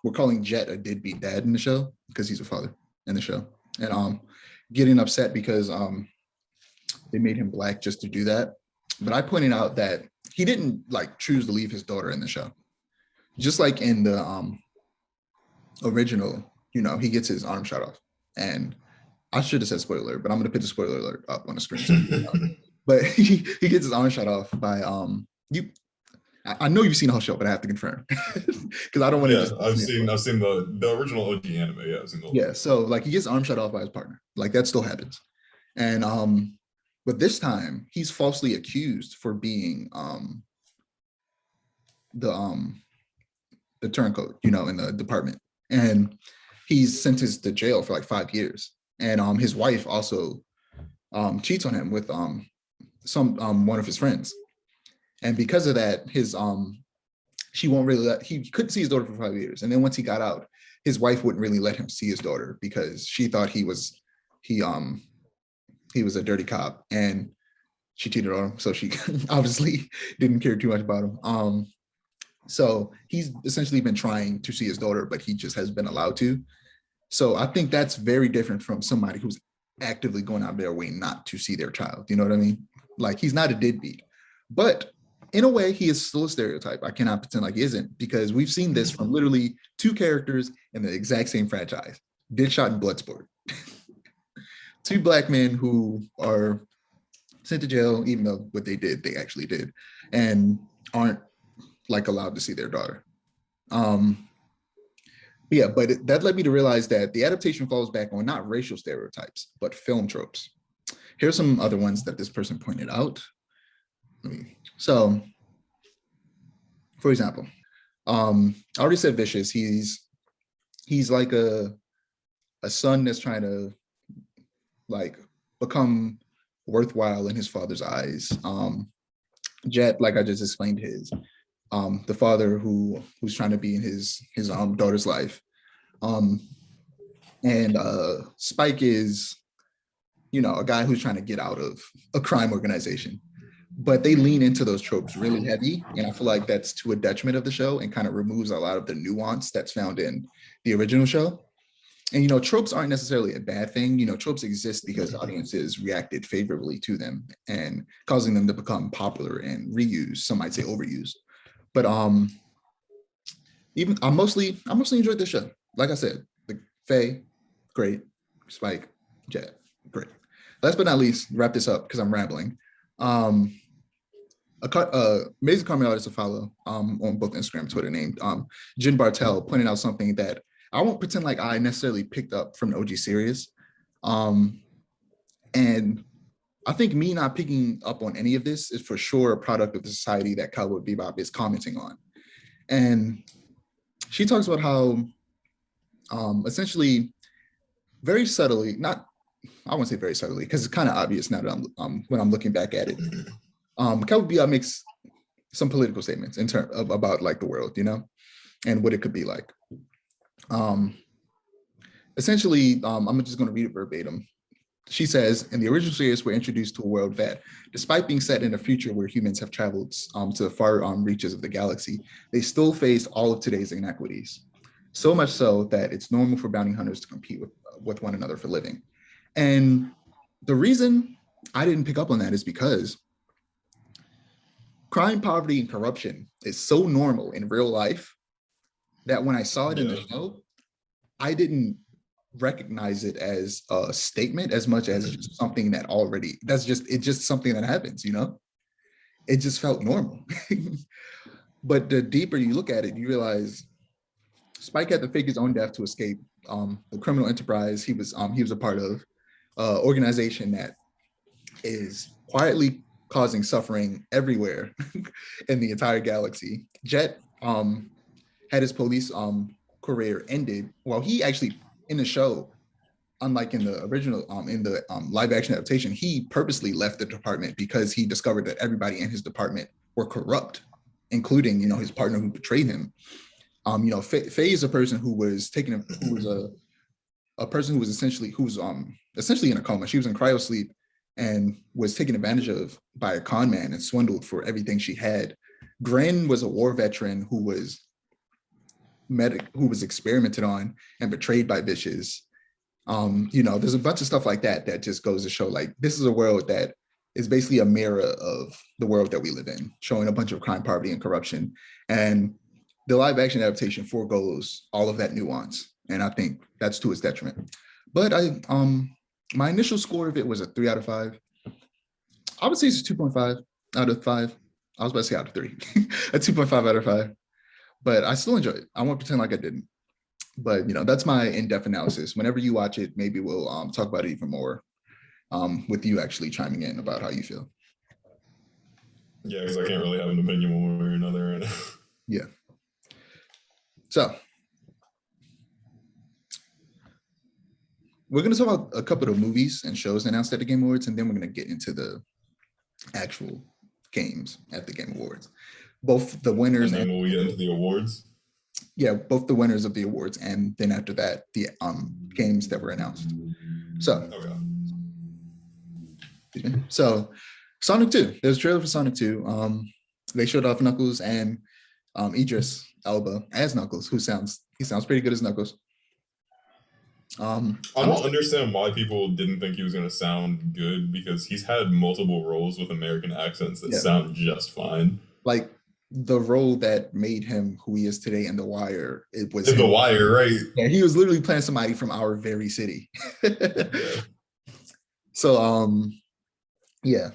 S1: were calling Jet a deadbeat dad in the show because he's a father in the show, and getting upset because they made him black just to do that. But I pointed out that he didn't like choose to leave his daughter in the show. Just like in the original, he gets his arm shot off. And I should have said spoiler, but I'm gonna put the spoiler alert up on the screen. But he gets his arm shot off by you. I know you've seen the whole show, but I have to confirm because I don't want to.
S2: Yeah, I've seen the original OG anime. Yeah, I've seen the
S1: yeah. So like he gets arm shot off by his partner. Like that still happens, and but this time he's falsely accused for being the turncoat, in the department, and he's sentenced to jail for like 5 years. And his wife also cheats on him with one of his friends. And because of that, she won't really he couldn't see his daughter for 5 years. And then once he got out, his wife wouldn't really let him see his daughter because she thought he was a dirty cop and she cheated on him. So she obviously didn't care too much about him. So he's essentially been trying to see his daughter, but he just hasn't been allowed to. So I think that's very different from somebody who's actively going out their way not to see their child. You know what I mean? Like he's not a deadbeat, but in a way he is still a stereotype. I cannot pretend like he isn't, because we've seen this from literally two characters in the exact same franchise, Deadshot and Bloodsport. Two black men who are sent to jail, even though what they did, they actually did, and aren't like allowed to see their daughter. Yeah, but that led me to realize that the adaptation falls back on not racial stereotypes, but film tropes. Here's some other ones that this person pointed out. So, for example, I already said Vicious. He's like a son that's trying to like become worthwhile in his father's eyes. Jet, like I just explained, the father who's trying to be in his daughter's life. And Spike is, a guy who's trying to get out of a crime organization. but they lean into those tropes really heavy, and I feel like that's to a detriment of the show and kind of removes a lot of the nuance that's found in the original show. And tropes aren't necessarily a bad thing. Tropes exist because audiences reacted favorably to them and causing them to become popular and reused. Some might say overused. But even I mostly enjoyed the show. Like I said, the Faye, great. Spike, Jet, great. Last but not least, wrap this up because I'm rambling. Amazing comedy artist to follow on both Instagram and Twitter named Jen Bartel pointed out something that I won't pretend like I necessarily picked up from the OG series. And I think me not picking up on any of this is for sure a product of the society that Cowboy Bebop is commenting on. And she talks about how essentially very subtly, not, I won't say very subtly, because it's kind of obvious now that I'm when I'm looking back at it. Cowboy Bebop makes some political statements in terms of about like the world, and what it could be like. Essentially, I'm just going to read it verbatim. She says, in the original series, we're introduced to a world that, despite being set in a future where humans have traveled to the far reaches of the galaxy, they still face all of today's inequities. So much so that it's normal for bounty hunters to compete with one another for living. And the reason I didn't pick up on that is because crime, poverty, and corruption is so normal in real life that when I saw it in the show, I didn't recognize it as a statement as much as just something that it's just something that happens, It just felt normal. But the deeper you look at it, you realize Spike had to fake his own death to escape the criminal enterprise he was a part of, organization that is quietly causing suffering everywhere in the entire galaxy. Jet had his police career ended. Well, he actually, in the show, unlike in the original, in the live action adaptation, he purposely left the department because he discovered that everybody in his department were corrupt, including, his partner who betrayed him. Faye is a person who was a person who was essentially in a coma. She was in cryo sleep and was taken advantage of by a con man and swindled for everything she had. Grin was a war veteran who was experimented on and betrayed by Vicious. There's a bunch of stuff like that that just goes to show like this is a world that is basically a mirror of the world that we live in, showing a bunch of crime, poverty, and corruption. And the live action adaptation foregoes all of that nuance, and I think that's to its detriment. But my initial score of it was a 3 out of 5. I would say it's a 2.5 out of 5. I was about to say out of 3, a 2.5 out of 5. But I still enjoy it. I won't pretend like I didn't. But that's my in-depth analysis. Whenever you watch it, maybe we'll talk about it even more with you actually chiming in about how you feel.
S2: Yeah, because I can't really have an opinion one way or another right now.
S1: Yeah. So we're going to talk about a couple of movies and shows announced at the Game Awards, and then we're going to get into the actual games at the Game Awards. Both the winners.
S2: And then will we get into the awards?
S1: Yeah, both the winners of the awards, and then after that, the games that were announced. So, so Sonic 2. There's a trailer for Sonic 2. They showed off Knuckles and Idris Elba as Knuckles, he sounds pretty good as Knuckles.
S2: I don't understand why people didn't think he was going to sound good, because he's had multiple roles with American accents that sound just fine.
S1: Like the role that made him who he is today in The Wire, it was
S2: in The Wire, right?
S1: Yeah, he was literally playing somebody from our very city. So, yeah.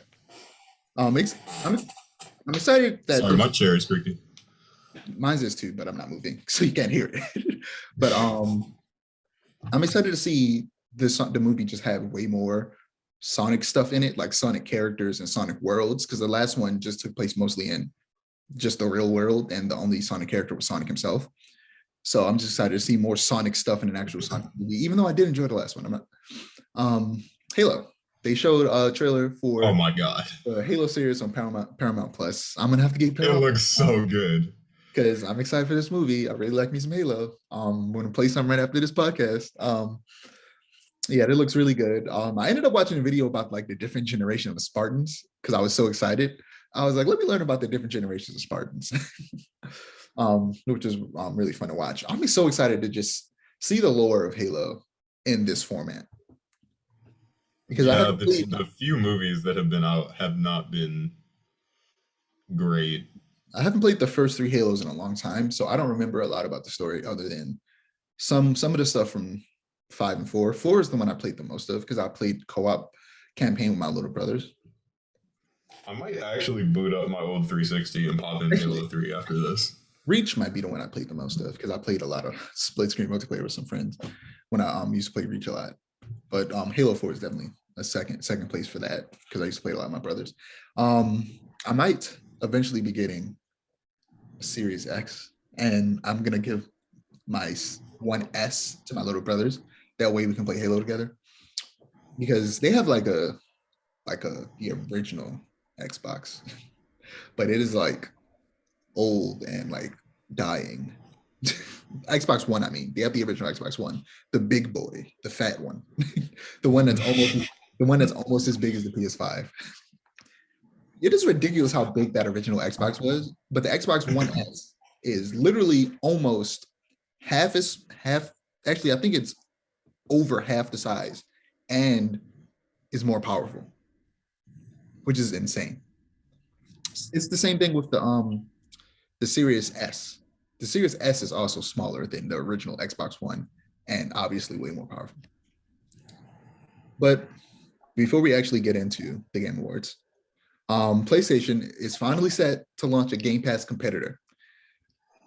S1: I'm excited that.
S2: Sorry, my chair is creaky.
S1: Mine's is too, but I'm not moving, so you can't hear it. But I'm excited to see the movie just have way more Sonic stuff in it, like Sonic characters and Sonic worlds, because the last one just took place mostly in just the real world, and the only Sonic character was Sonic himself. So I'm just excited to see more Sonic stuff in an actual Sonic movie, even though I did enjoy the last one. I'm not. Halo. They showed a trailer for
S2: oh my god,
S1: the Halo series on Paramount Plus. I'm gonna have to get Paramount.
S2: It looks so good.
S1: Because I'm excited for this movie. I really like me some Halo. I'm going to play some right after this podcast. Yeah, it looks really good. I ended up watching a video about like the different generation of the Spartans because I was so excited. I was like, let me learn about the different generations of Spartans, which is really fun to watch. I'm so excited to just see the lore of Halo in this format because
S2: Yeah, the few movies that have been out have not been great.
S1: I haven't played the first three Halos in a long time, so I don't remember a lot about the story other than some of the stuff from 5 and 4. 4 is the one I played the most of because I played co-op campaign with my little brothers.
S2: I might actually boot up my old 360 and pop in
S1: Actually,
S2: Halo 3 after this.
S1: Reach might be the one I played the most of because I played a lot of split screen multiplayer with some friends when I used to play Reach a lot. But Halo 4 is definitely a second place for that because I used to play a lot with my brothers. I might eventually be getting Series X, and I'm gonna give my 1S to my little brothers. That way we can play Halo together because they have like the original Xbox, but it is like old and like dying. Xbox One, I mean, they have the original Xbox One, the big boy, the fat one, the one that's almost as big as the PS5. It is ridiculous how big that original Xbox was, but the Xbox One S is literally almost half. Actually, I think it's over half the size and is more powerful, which is insane. It's the same thing with the Series S. The Series S is also smaller than the original Xbox One and obviously way more powerful. But before we actually get into the Game Awards, PlayStation is finally set to launch a Game Pass competitor.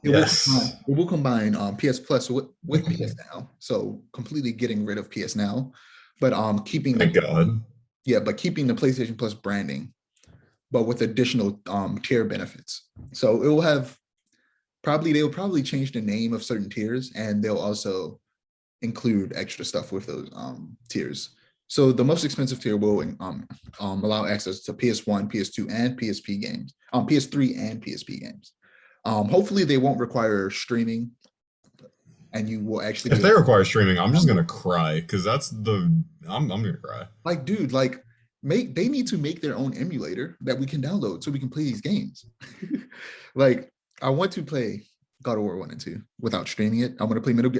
S2: Yes.
S1: It will combine PS Plus with PS Now, so completely getting rid of PS Now, but keeping
S2: Thank God.
S1: but keeping the PlayStation Plus branding, but with additional tier benefits. So it will have they'll probably change the name of certain tiers, and they'll also include extra stuff with those tiers. So the most expensive tier will allow access to PS1, PS2, and PSP games, PS3 and PSP games. Hopefully they won't require streaming, and you will actually
S2: If they require streaming, I'm just gonna cry because I'm gonna cry.
S1: like, dude, like they need to make their own emulator that we can download so we can play these games. Like, I want to play God of War 1 and 2 without streaming it. I want to play Metal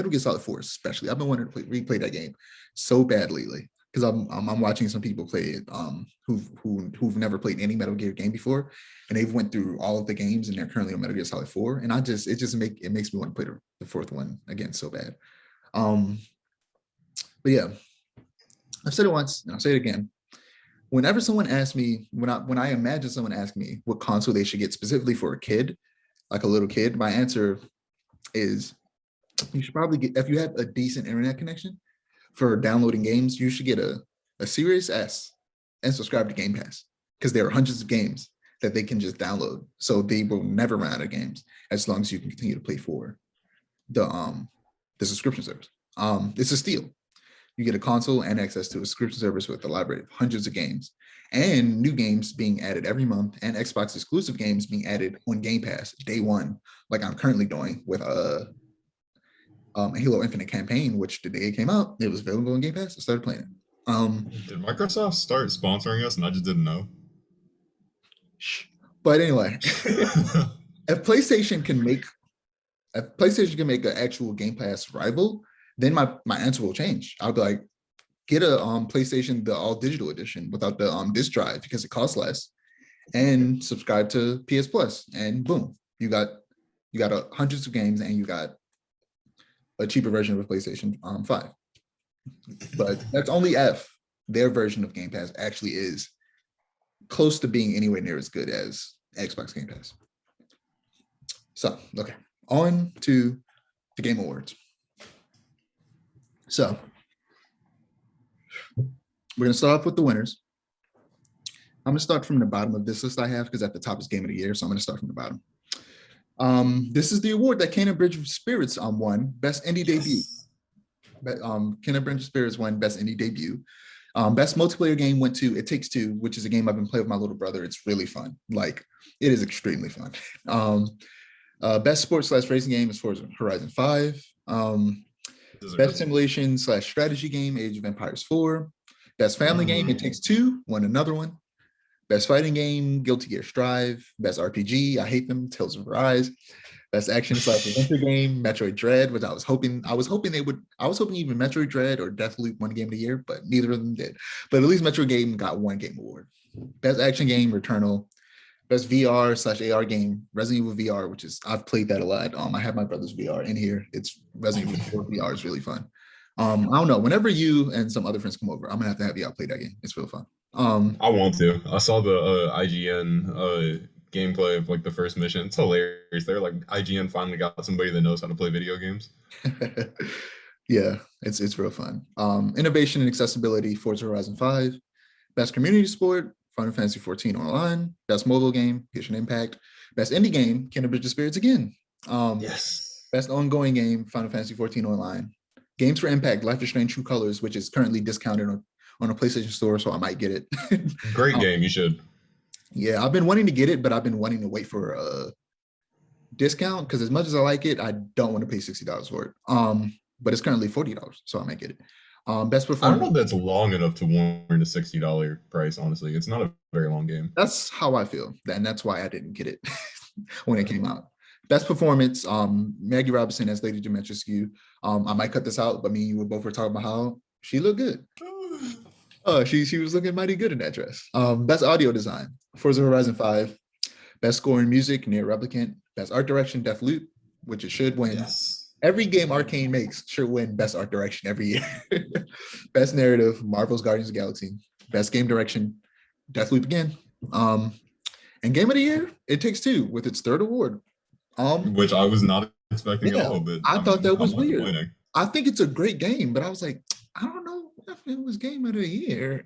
S1: Gear Solid 4, especially. I've been wanting to replay that game so bad lately because I'm watching some people play it who've never played any Metal Gear game before, and they've went through all of the games and they're currently on Metal Gear Solid 4. And it makes me want to play the fourth one again so bad. But yeah, I've said it once and I'll say it again. Whenever someone asks me, when I imagine someone asking me what console they should get specifically for a kid, like a little kid, my answer is you should probably get, if you have a decent internet connection for downloading games, you should get a Series S and subscribe to Game Pass because there are hundreds of games that they can just download. So they will never run out of games as long as you can continue to play for the subscription service. It's a steal. You get a console and access to a subscription service with a library of hundreds of games and new games being added every month and Xbox exclusive games being added on Game Pass day one, like I'm currently doing with Halo Infinite campaign, which the day it came out, it was available on Game Pass. I started playing it.
S2: Did Microsoft start sponsoring us and I just didn't know?
S1: But anyway, if PlayStation can make an actual Game Pass rival, then my answer will change. I'll be like, get a PlayStation, the all digital edition without the disk drive because it costs less, and subscribe to PS Plus, and boom, you got hundreds of games, and you got a cheaper version of a PlayStation 5. But that's only if their version of Game Pass actually is close to being anywhere near as good as Xbox Game Pass. So, okay, on to the Game Awards. So we're going to start off with the winners. I'm going to start from the bottom of this list I have because at the top is Game of the Year. So I'm going to start from the bottom. This is the award that Kena Bridge of Spirits won, Best Indie Debut. Kena Bridge of Spirits won Best Indie Debut. Best multiplayer game went to It Takes Two, which is a game I've been playing with my little brother. It's really fun. Like, it is extremely fun. Best sports/racing game is Forza Horizon 5. Best simulation/strategy game, Age of Empires 4. Best family game, It Takes Two, won another one. Best fighting game, Guilty Gear Strive. Best RPG, I hate them, Tales of Arise. Best action slash adventure game, Metroid Dread, which I was hoping they would, I was hoping even Metroid Dread or Deathloop won Game of the Year, but neither of them did. But at least Metroid game got one game award. Best action game, Returnal. Best VR slash AR game, Resident Evil VR, which is, I've played that a lot. I have my brother's VR in here. It's Resident Evil 4 VR is really fun. I don't know. Whenever you and some other friends come over, I'm gonna have y'all play that game. It's real fun.
S2: I want to. I saw the IGN gameplay of like the first mission. It's hilarious. They're like IGN finally got somebody that knows how to play video games.
S1: Yeah, it's real fun. Innovation and accessibility, Forza Horizon 5. Best community support, Final Fantasy 14 Online. Best mobile game, Genshin Impact. Best indie game, Kindred Bridge of Spirits again.
S2: Yes.
S1: Best ongoing game, Final Fantasy 14 Online. Games for Impact, Life is Strange True Colors, which is currently discounted on a PlayStation Store, so I might get it.
S2: Great game, you should.
S1: Yeah, I've been wanting to get it, but I've been wanting to wait for a discount because as much as I like it, I don't want to pay $60 for it. But it's currently $40, so I might get it. Best
S2: I don't
S1: performance.
S2: know if that's long enough to warrant a $60 price, honestly. It's not a very long game.
S1: That's how I feel, and that's why I didn't get it when it came out. Best performance, Maggie Robinson as Lady Dimitrescu. I might cut this out, but me and you both were talking about how she looked good. She was looking mighty good in that dress. Best audio design, Forza Horizon 5. Best score in music, Nier Replicant. Best art direction, Deathloop, which it should win.
S2: Yes.
S1: Every game Arcane makes should win best art direction every year. Best narrative, Marvel's Guardians of the Galaxy. Best game direction, Deathloop again. And game of the year, It Takes Two with its third award.
S2: Which I was not expecting at all, but
S1: I thought that was weird.
S2: Winning.
S1: I think it's a great game, but I was like, I don't know if it was game of the year.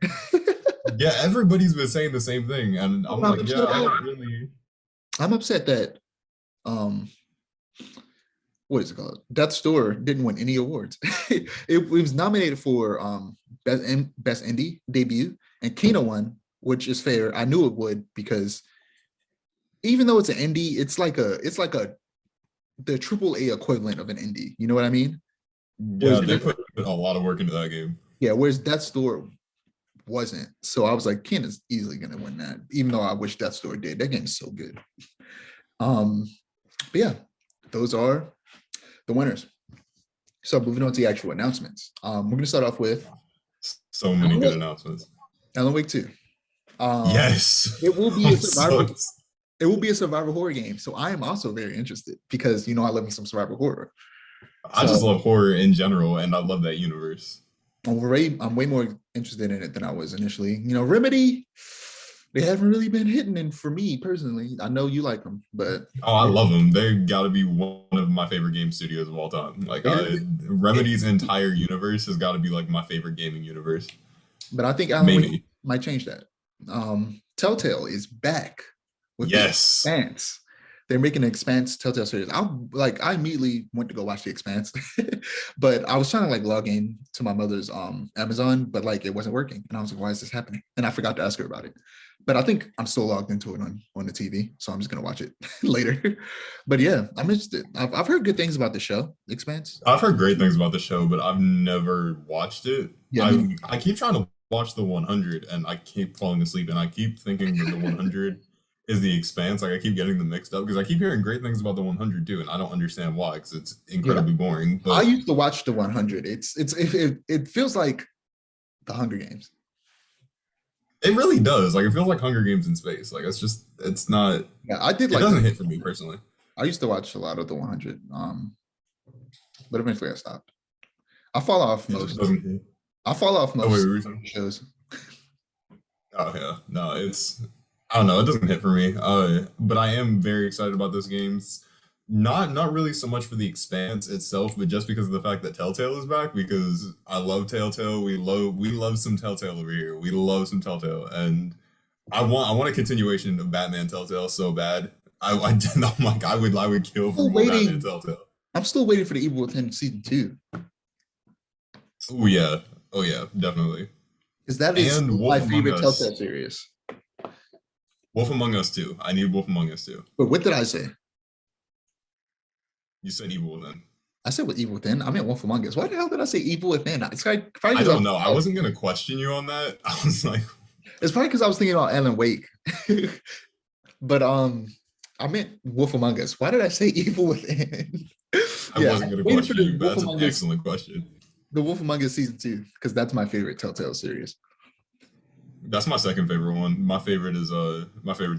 S2: Yeah, everybody's been saying the same thing, and I'm like, yeah, I don't really.
S1: I'm upset that what is it called? Death's Door didn't win any awards. It was nominated for best indie debut, and Kena won, which is fair. I knew it would because even though it's an indie, it's like the AAA equivalent of an indie. You know what I mean?
S2: Yeah, they put a lot of work into that game.
S1: Yeah, whereas Death's Door wasn't. So I was like, Kena's easily gonna win that, even though I wish Death's Door did. That game's so good. But yeah, those are the winners. So moving on to the actual announcements. We're gonna start off with
S2: so many good announcements.
S1: Alan Wake 2.
S2: Yes.
S1: It will be a survival. It will be a survival horror game. So I am also very interested because I love me some survival horror.
S2: I just love horror in general, and I love that universe.
S1: I'm way more interested in it than I was initially. Remedy, they haven't really been hitting. And for me personally, I know you like them, but
S2: I love them. They got to be one of my favorite game studios of all time. Like Remedy's entire universe has got to be like my favorite gaming universe.
S1: But I think Alan Wake might change that. Telltale is back with The Expanse. They're making an Expanse Telltale series. I immediately went to go watch The Expanse, but I was trying to log in to my mother's Amazon, but it wasn't working. And I was like, why is this happening? And I forgot to ask her about it. But I think I'm still logged into it on the TV, so I'm just gonna watch it later. But yeah, I'm interested. I've heard good things about the show, Expanse.
S2: I've heard great things about the show, but I've never watched it. Yeah, I keep trying to watch the 100, and I keep falling asleep, and I keep thinking that the 100 is the Expanse. I keep getting them mixed up because I keep hearing great things about the 100 too, and I don't understand why because it's incredibly boring. But
S1: I used to watch the 100. It feels like the Hunger Games.
S2: It really does. It feels like Hunger Games in space. It's not.
S1: Yeah, I did.
S2: It doesn't hit for me personally.
S1: I used to watch a lot of the 100, but eventually I stopped. I fall off most. I fall off most shows.
S2: Oh yeah, no, I don't know. It doesn't hit for me. But I am very excited about those games. Not really so much for the Expanse itself, but just because of the fact that Telltale is back. Because I love Telltale. We love some Telltale over here. We love some Telltale, and I want a continuation of Batman Telltale so bad. I'm like I would kill for more Batman Telltale.
S1: I'm still waiting for the Evil Within season 2.
S2: Oh yeah, definitely.
S1: Because that is my favorite Telltale series.
S2: Wolf Among Us 2. I need Wolf Among Us 2.
S1: But what did I say?
S2: You said Evil Within.
S1: I said with Evil Within. I meant Wolf Among Us. Why the hell did I say Evil Within? It's probably
S2: I don't know. I wasn't gonna question you on that. I was like,
S1: it's probably because I was thinking about Alan Wake But I meant Wolf Among Us. Why did I say Evil Within?
S2: I
S1: Yeah,
S2: wasn't
S1: I'm
S2: going to
S1: waiting for
S2: question
S1: the
S2: you, but
S1: Wolf
S2: that's an
S1: Among Us,
S2: excellent question.
S1: the Wolf Among Us season 2, because that's my favorite Telltale series.
S2: That's my second favorite one. My favorite's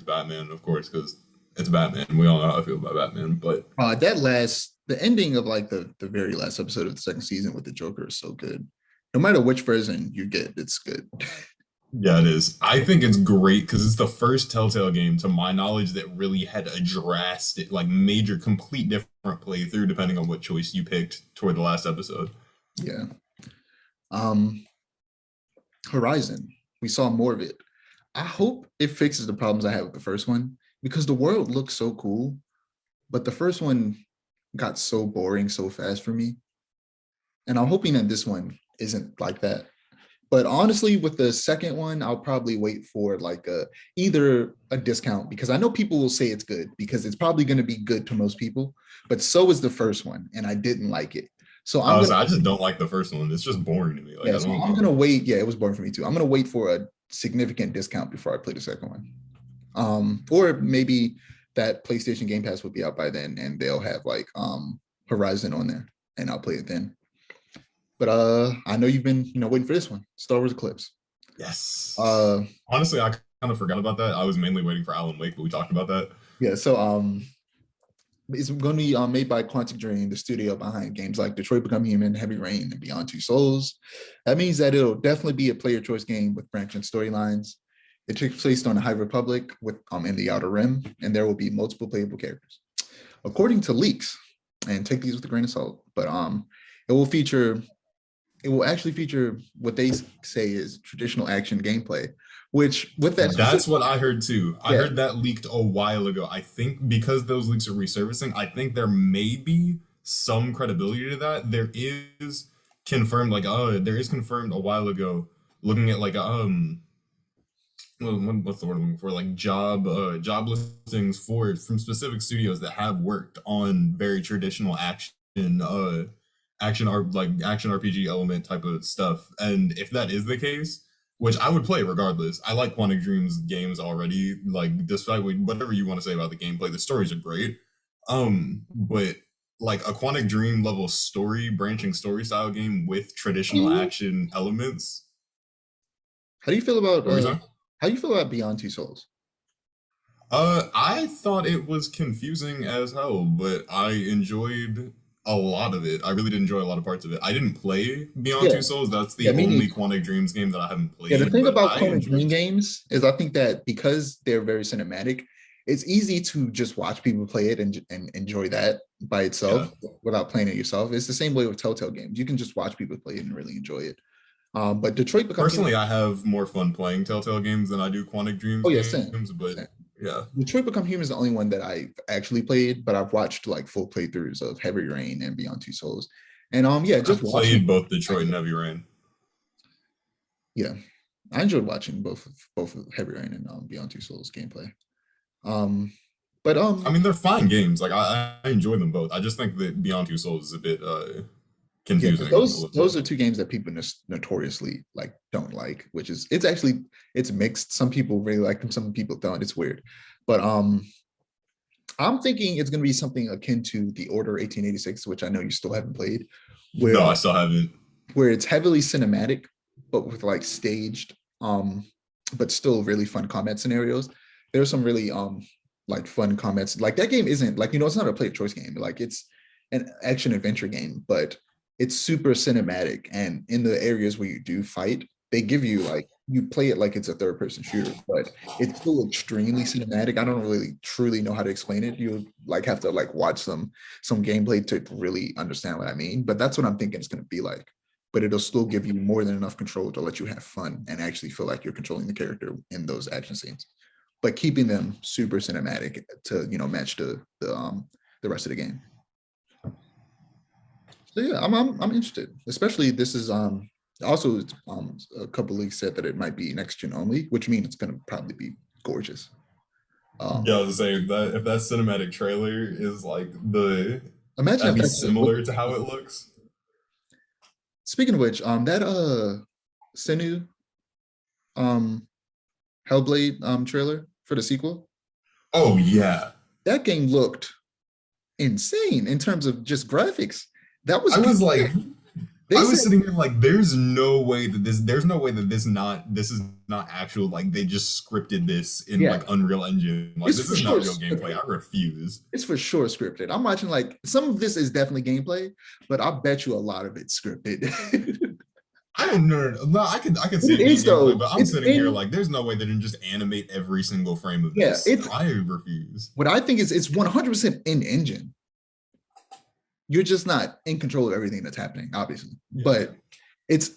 S2: Batman, of course, because it's Batman. We all know how I feel about Batman. But
S1: The ending of like the very last episode of the second season with the Joker is so good. No matter which version you get, it's good.
S2: yeah, it is. I think it's great because it's the first Telltale game, to my knowledge, that really had a drastic, like major, complete different playthrough depending on what choice you picked toward the last episode.
S1: Yeah. Um, Horizon. We saw more of it. I hope it fixes the problems I had with the first one because the world looks so cool, but the first one got so boring so fast for me. And I'm hoping that this one isn't like that. But honestly, with the second one, I'll probably wait for like either a discount because I know people will say it's good because it's probably going to be good to most people. But so is the first one, and I didn't like it. So I'm gonna
S2: I just don't like the first one. It's just boring to me. Like
S1: yeah.
S2: I
S1: So
S2: don't.
S1: I'm gonna wait. Yeah, it was boring for me too. I'm gonna wait for a significant discount before I play the second one. Or maybe that PlayStation Game Pass will be out by then, and they'll have like Horizon on there, and I'll play it then. But I know you've been waiting for this one, Star Wars Eclipse.
S2: Yes.
S1: Uh,
S2: Honestly, I kind of forgot about that. I was mainly waiting for Alan Wake, but we talked about that.
S1: yeah. So it's going to be made by Quantic Dream, the studio behind games like Detroit Become Human, Heavy Rain, and Beyond Two Souls. That means that it'll definitely be a player choice game with branching storylines. It takes place on the High Republic with in the Outer Rim, and there will be multiple playable characters, according to leaks. And take these with a grain of salt. But it will feature it will actually feature what they say is traditional action gameplay, which with that
S2: That's what I heard too. I
S1: yeah,
S2: heard that leaked a while ago. I think because those leaks are resurfacing, I think there may be some credibility to that. There is confirmed, there is confirmed a while ago, looking at what's the word I'm looking for? Like job listings for from specific studios that have worked on very traditional action RPG element type of stuff. And if that is the case, which I would play regardless. I like Quantic Dream's games already. Like, despite whatever you want to say about the gameplay, the stories are great. But like a Quantic Dream level branching story style game with traditional action elements.
S1: how do you feel about
S2: What were you saying?
S1: Beyond Two Souls?
S2: I thought it was confusing as hell, but I enjoyed a lot of it. I really did enjoy a lot of parts of it. I didn't play Beyond
S1: Yeah,
S2: Two Souls. That's
S1: yeah,
S2: the
S1: me
S2: only
S1: neither.
S2: Quantic Dreams game that I haven't
S1: Yeah, the
S2: played,
S1: thing
S2: but
S1: about
S2: I
S1: Quantic
S2: enjoyed
S1: Dream
S2: it.
S1: games is I think that because they're very cinematic, it's easy to just watch people play it and enjoy that by
S2: Yeah.
S1: itself without playing it yourself. It's the same way with Telltale games. You can just watch people play it and really enjoy it. But Detroit Become Human.
S2: Personally, I have more fun playing Telltale games than I do Quantic Dreams
S1: Oh yeah, same.
S2: games, but
S1: Same.
S2: yeah.
S1: Detroit Become Human is the only one that I've actually played, but I've watched like full playthroughs of Heavy Rain and Beyond Two Souls. And yeah,
S2: I
S1: just watching.
S2: played both Detroit and Heavy Rain.
S1: Yeah, I enjoyed watching both of Heavy Rain and Beyond Two Souls gameplay. Um, but
S2: I mean, they're fine games. Like I enjoy them both. I just think that Beyond Two Souls is a bit
S1: yeah, because
S2: confusing a little
S1: those
S2: bit.
S1: are two games that people notoriously like don't like, which is it's mixed. Some people really like them, some people don't. It's weird, but I'm thinking it's going to be something akin to the Order 1886, which I know you still haven't played, where
S2: No, I still haven't.
S1: where it's heavily cinematic, but with like staged, but still really fun combat scenarios. There's some really like fun comments. Like that game isn't like it's not a player choice game. Like it's an action adventure game, but it's super cinematic. And in the areas where you do fight, they give you like you play it like it's a third person shooter, but it's still extremely cinematic. I don't really truly know how to explain it. You like have to like watch some gameplay to really understand what I mean. But that's what I'm thinking it's gonna be like. But it'll still give you more than enough control to let you have fun and actually feel like you're controlling the character in those action scenes, but keeping them super cinematic to match the rest of the game. So yeah, I'm interested. Especially this is also a couple leaks said that it might be next gen only, which means it's gonna probably be gorgeous.
S2: Yeah,
S1: Um,
S2: I was saying that if that cinematic trailer is like the
S1: Imagine
S2: at
S1: if
S2: least
S1: that's what
S2: similar
S1: it
S2: to
S1: looks
S2: how
S1: like.
S2: it looks.
S1: Speaking of which, that Senu um Hellblade trailer. for the sequel.
S2: Oh yeah.
S1: That game looked insane in terms of just graphics. That was
S2: I was like,
S1: they
S2: I
S1: said,
S2: was sitting here like, there's no way that this is not actual. Like they just scripted this in
S1: yeah,
S2: like Unreal Engine. Like
S1: it's
S2: this
S1: for
S2: is
S1: sure
S2: not real gameplay.
S1: scripted.
S2: I refuse.
S1: It's for sure scripted. I'm watching like some of this is definitely gameplay, but I bet you a lot of it's scripted.
S2: I don't know. No, I can see
S1: It
S2: it being
S1: is
S2: gameplay,
S1: though.
S2: but I'm
S1: It's
S2: sitting here
S1: in
S2: like, there's no way they didn't just animate every single frame of
S1: yeah.
S2: this.
S1: It's
S2: I refuse.
S1: what I think is it's 100% in engine. You're just not in control of everything that's happening, obviously.
S2: Yeah.
S1: But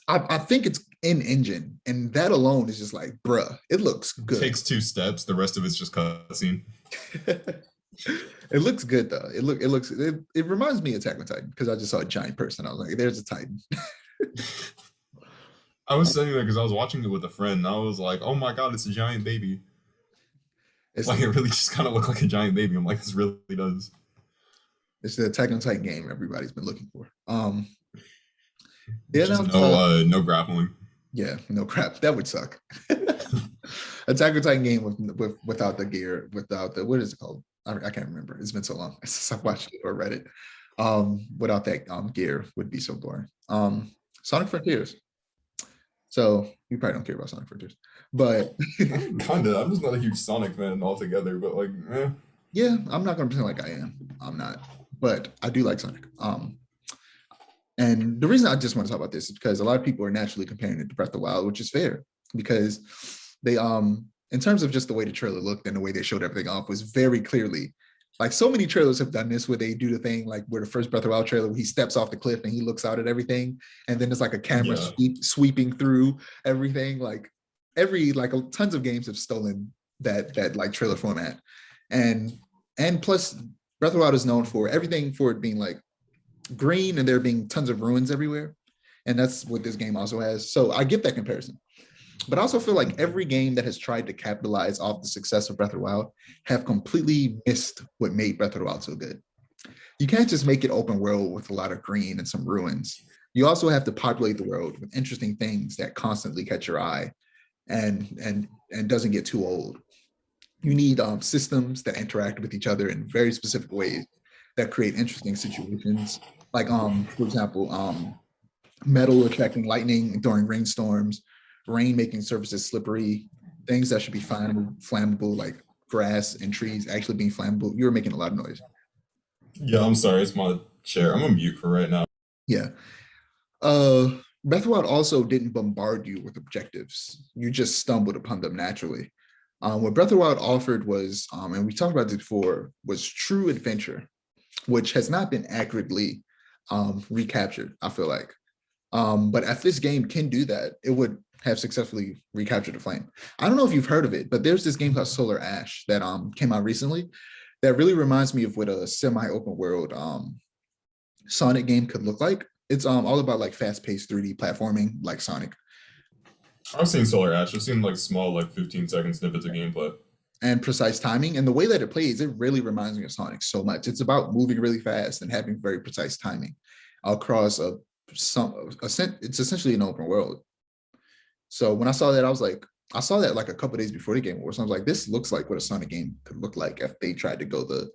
S1: I think it's in engine, and that alone is just like, bruh, it looks good.
S2: Takes two steps. The rest of it's just cutscene.
S1: It looks good though. It reminds me of Attack on Titan because I just saw a giant person. I was like, there's a Titan.
S2: I was sitting there because I was watching it with a friend. And I was like, oh my god, it's a giant baby.
S1: It's
S2: Like
S1: the
S2: it really just kind of looked like a giant baby. I'm like, this really does.
S1: it's the Attack on Titan game everybody's been looking for. They
S2: Just
S1: announced
S2: no grappling.
S1: yeah, no crap. That would suck. Attack on Titan game without the gear, without the what is it called? I can't remember. It's been so long since I watched it or read it. Without that gear would be so boring. Sonic Frontiers. So you probably don't care about Sonic Frontiers, but
S2: Kind of. I'm just not a huge Sonic fan altogether, but like, eh.
S1: yeah, I'm not gonna pretend like I am. I'm not, but I do like Sonic. And the reason I just want to talk about this is because a lot of people are naturally comparing it to Breath of the Wild, which is fair because they in terms of just the way the trailer looked and the way they showed everything off was very clearly like so many trailers have done this where they do the thing like where the first Breath of the Wild trailer where he steps off the cliff and he looks out at everything and then it's like a camera
S2: Yeah.
S1: sweeping through everything like tons of games have stolen that like trailer format and plus Breath of the Wild is known for everything for it being like green and there being tons of ruins everywhere. And that's what this game also has. So I get that comparison. But I also feel like every game that has tried to capitalize off the success of Breath of the Wild have completely missed what made Breath of the Wild so good. You can't just make it open world with a lot of green and some ruins. You also have to populate the world with interesting things that constantly catch your eye and doesn't get too old. You need systems that interact with each other in very specific ways that create interesting situations like for example metal attracting lightning during rainstorms, rain making surfaces slippery, things that should be flammable like grass and trees actually being flammable. You were making a lot of noise.
S2: Yeah, I'm sorry. It's my chair. I'm on mute for right now.
S1: Yeah. Breath of the Wild also didn't bombard you with objectives. You just stumbled upon them naturally. What Breath of the Wild offered was, and we talked about this before, was true adventure, which has not been accurately recaptured, I feel like. But if this game can do that, it would have successfully recaptured the flame. I don't know if you've heard of it, but there's this game called Solar Ash that came out recently that really reminds me of what a semi-open world Sonic game could look like. It's all about like fast-paced 3D platforming like Sonic.
S2: I've seen Solar Ash. I've seen like small, like 15-second snippets of gameplay.
S1: And precise timing. And the way that it plays, it really reminds me of Sonic so much. It's about moving really fast and having very precise timing across it's essentially an open world. So when I saw that, I saw that like a couple days before the game was. So I was like, this looks like what a Sonic game could look like if they tried to go the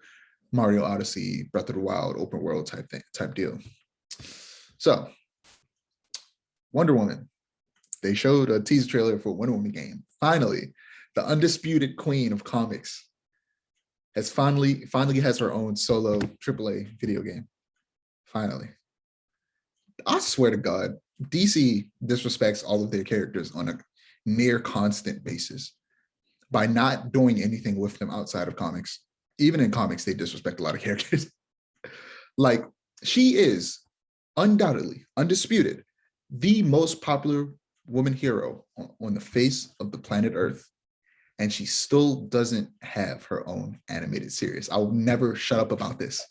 S1: Mario Odyssey, Breath of the Wild, open world type deal. So Wonder Woman. They showed a teaser trailer for Wonder Woman game. Finally, the undisputed queen of comics finally has her own solo AAA video game. Finally. I swear to God, DC disrespects all of their characters on a near constant basis by not doing anything with them outside of comics. Even in comics, they disrespect a lot of characters. Like, she is undoubtedly, undisputed, the most popular woman hero on the face of the planet Earth. And she still doesn't have her own animated series. I will never shut up about this.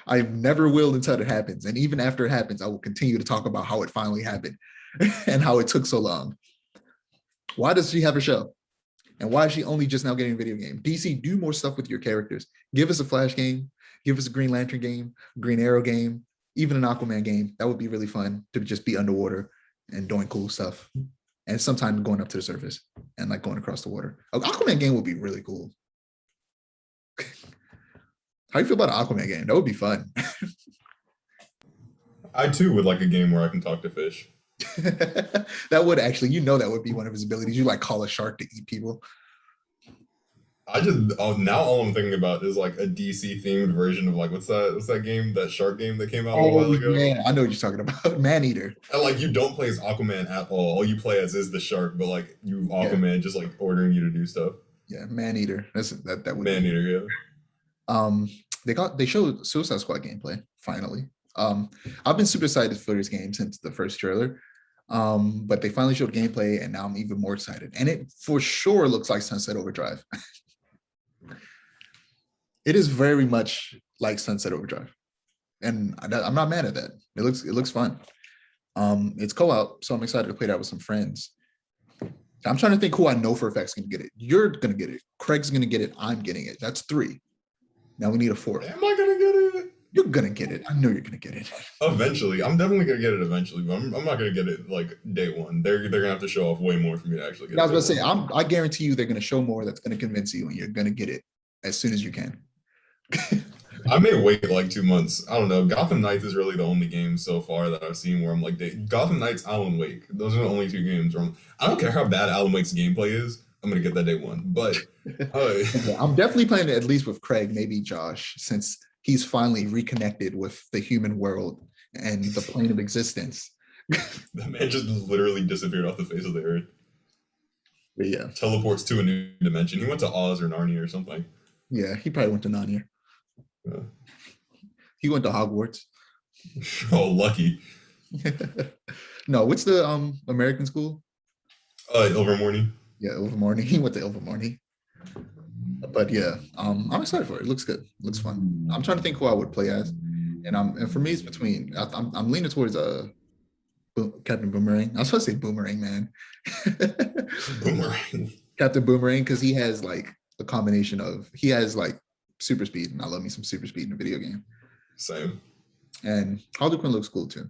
S1: I never will until it happens. And even after it happens, I will continue to talk about how it finally happened and how it took so long. Why does she have a show? And why is she only just now getting a video game? DC, do more stuff with your characters. Give us a Flash game. Give us a Green Lantern game, Green Arrow game, even an Aquaman game. That would be really fun to just be underwater and doing cool stuff. and sometimes going up to the surface and like going across the water. An Aquaman game would be really cool. How you feel about an Aquaman game? That would be fun.
S2: I too would like a game where I can talk to fish.
S1: That would actually, that would be one of his abilities. You like call a shark to eat people.
S2: Now all I'm thinking about is like a DC themed version of like what's that game, that shark game that came out a
S1: Oh
S2: while ago.
S1: man, I know what you're talking about. Maneater.
S2: And like you don't play as Aquaman at all you play as is the shark, but like you
S1: Yeah,
S2: Aquaman just like ordering you to do stuff.
S1: yeah, Maneater. That would
S2: Man
S1: be.
S2: eater, yeah.
S1: Um, they showed Suicide Squad gameplay finally. I've been super excited for this game since the first trailer. But they finally showed gameplay, and now I'm even more excited. And it for sure looks like Sunset Overdrive. It is very much like Sunset Overdrive, and I'm not mad at that. It looks fun. It's co-op, so I'm excited to play that with some friends. I'm trying to think who I know for a fact is going to get it. You're going to get it. Craig's going to get it. I'm getting it. That's 3. Now we need a 4th.
S2: Am I gonna get it?
S1: You're going to get it. I know you're going to get it.
S2: Eventually. I'm definitely gonna get it eventually, but I'm not gonna get it like day one. They're gonna have to show off way more for me to actually get
S1: I
S2: it.
S1: was going to say, I guarantee you they're going to show more that's going to convince you, and you're going to get it as soon as you can.
S2: I may wait like 2 months. I don't know. Gotham Knights is really the only game so far that I've seen where I'm like, Gotham Knights, Alan Wake. Those are the only 2 games where I don't care how bad Alan Wake's gameplay is. I'm gonna get that day one. But
S1: I'm definitely playing it at least with Craig, maybe Josh, since he's finally reconnected with the human world and the plane of existence.
S2: that man just literally disappeared off the face of the earth.
S1: But yeah,
S2: Teleports to a new dimension. He went to Oz or Narnia or something.
S1: yeah, he probably went to Narnia.
S2: Yeah.
S1: He went to Hogwarts.
S2: Oh, lucky.
S1: No, what's the American school?
S2: Ilvermorny.
S1: Yeah, Ilvermorny. He went to Ilvermorny. But yeah, I'm excited for it. It looks good. It looks fun. I'm trying to think who I would play as, and for me it's between. I'm leaning towards Captain Boomerang. I was supposed to say Boomerang, man.
S2: Boomerang.
S1: Captain Boomerang, because he has like a combination of like super speed, and I love me some super speed in a video game.
S2: Same.
S1: And Harley Quinn looks cool too.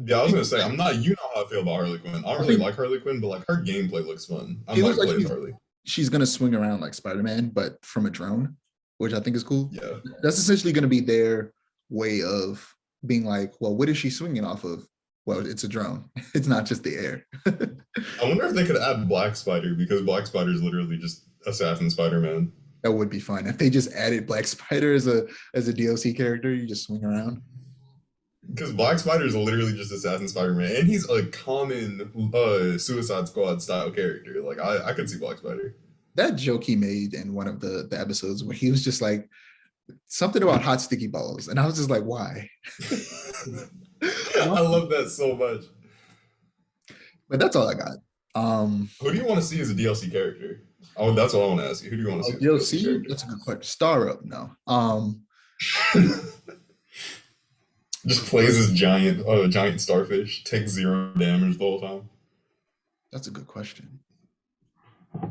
S2: Yeah, I was gonna say I'm not. You know how I feel about Harley Quinn. I don't really like Harley Quinn, but like her gameplay looks fun. I might play as Harley.
S1: She's gonna swing around like Spider-Man, but from a drone, which I think is cool.
S2: Yeah,
S1: that's essentially gonna be their way of being like, well, what is she swinging off of? Well, it's a drone. It's not just the air.
S2: I wonder if they could add Black Spider, because Black Spider is literally just Assassin Spider-Man.
S1: That would be fun if they just added Black Spider as a DLC character. You just swing around.
S2: Because Black Spider is literally just Assassin Spider-Man, and he's a common Suicide Squad style character. Like I could see Black Spider.
S1: That joke he made in one of the episodes where he was just like something about hot sticky balls, and I was just like, why?
S2: I love that so much.
S1: But that's all I got.
S2: Who do you want to see as a DLC character? Oh, that's what I want to ask you. Who do you want to see?
S1: DLC? That's a good question. Star Up, no.
S2: Just plays as giant starfish, takes 0 damage the whole time.
S1: That's a good question.
S2: I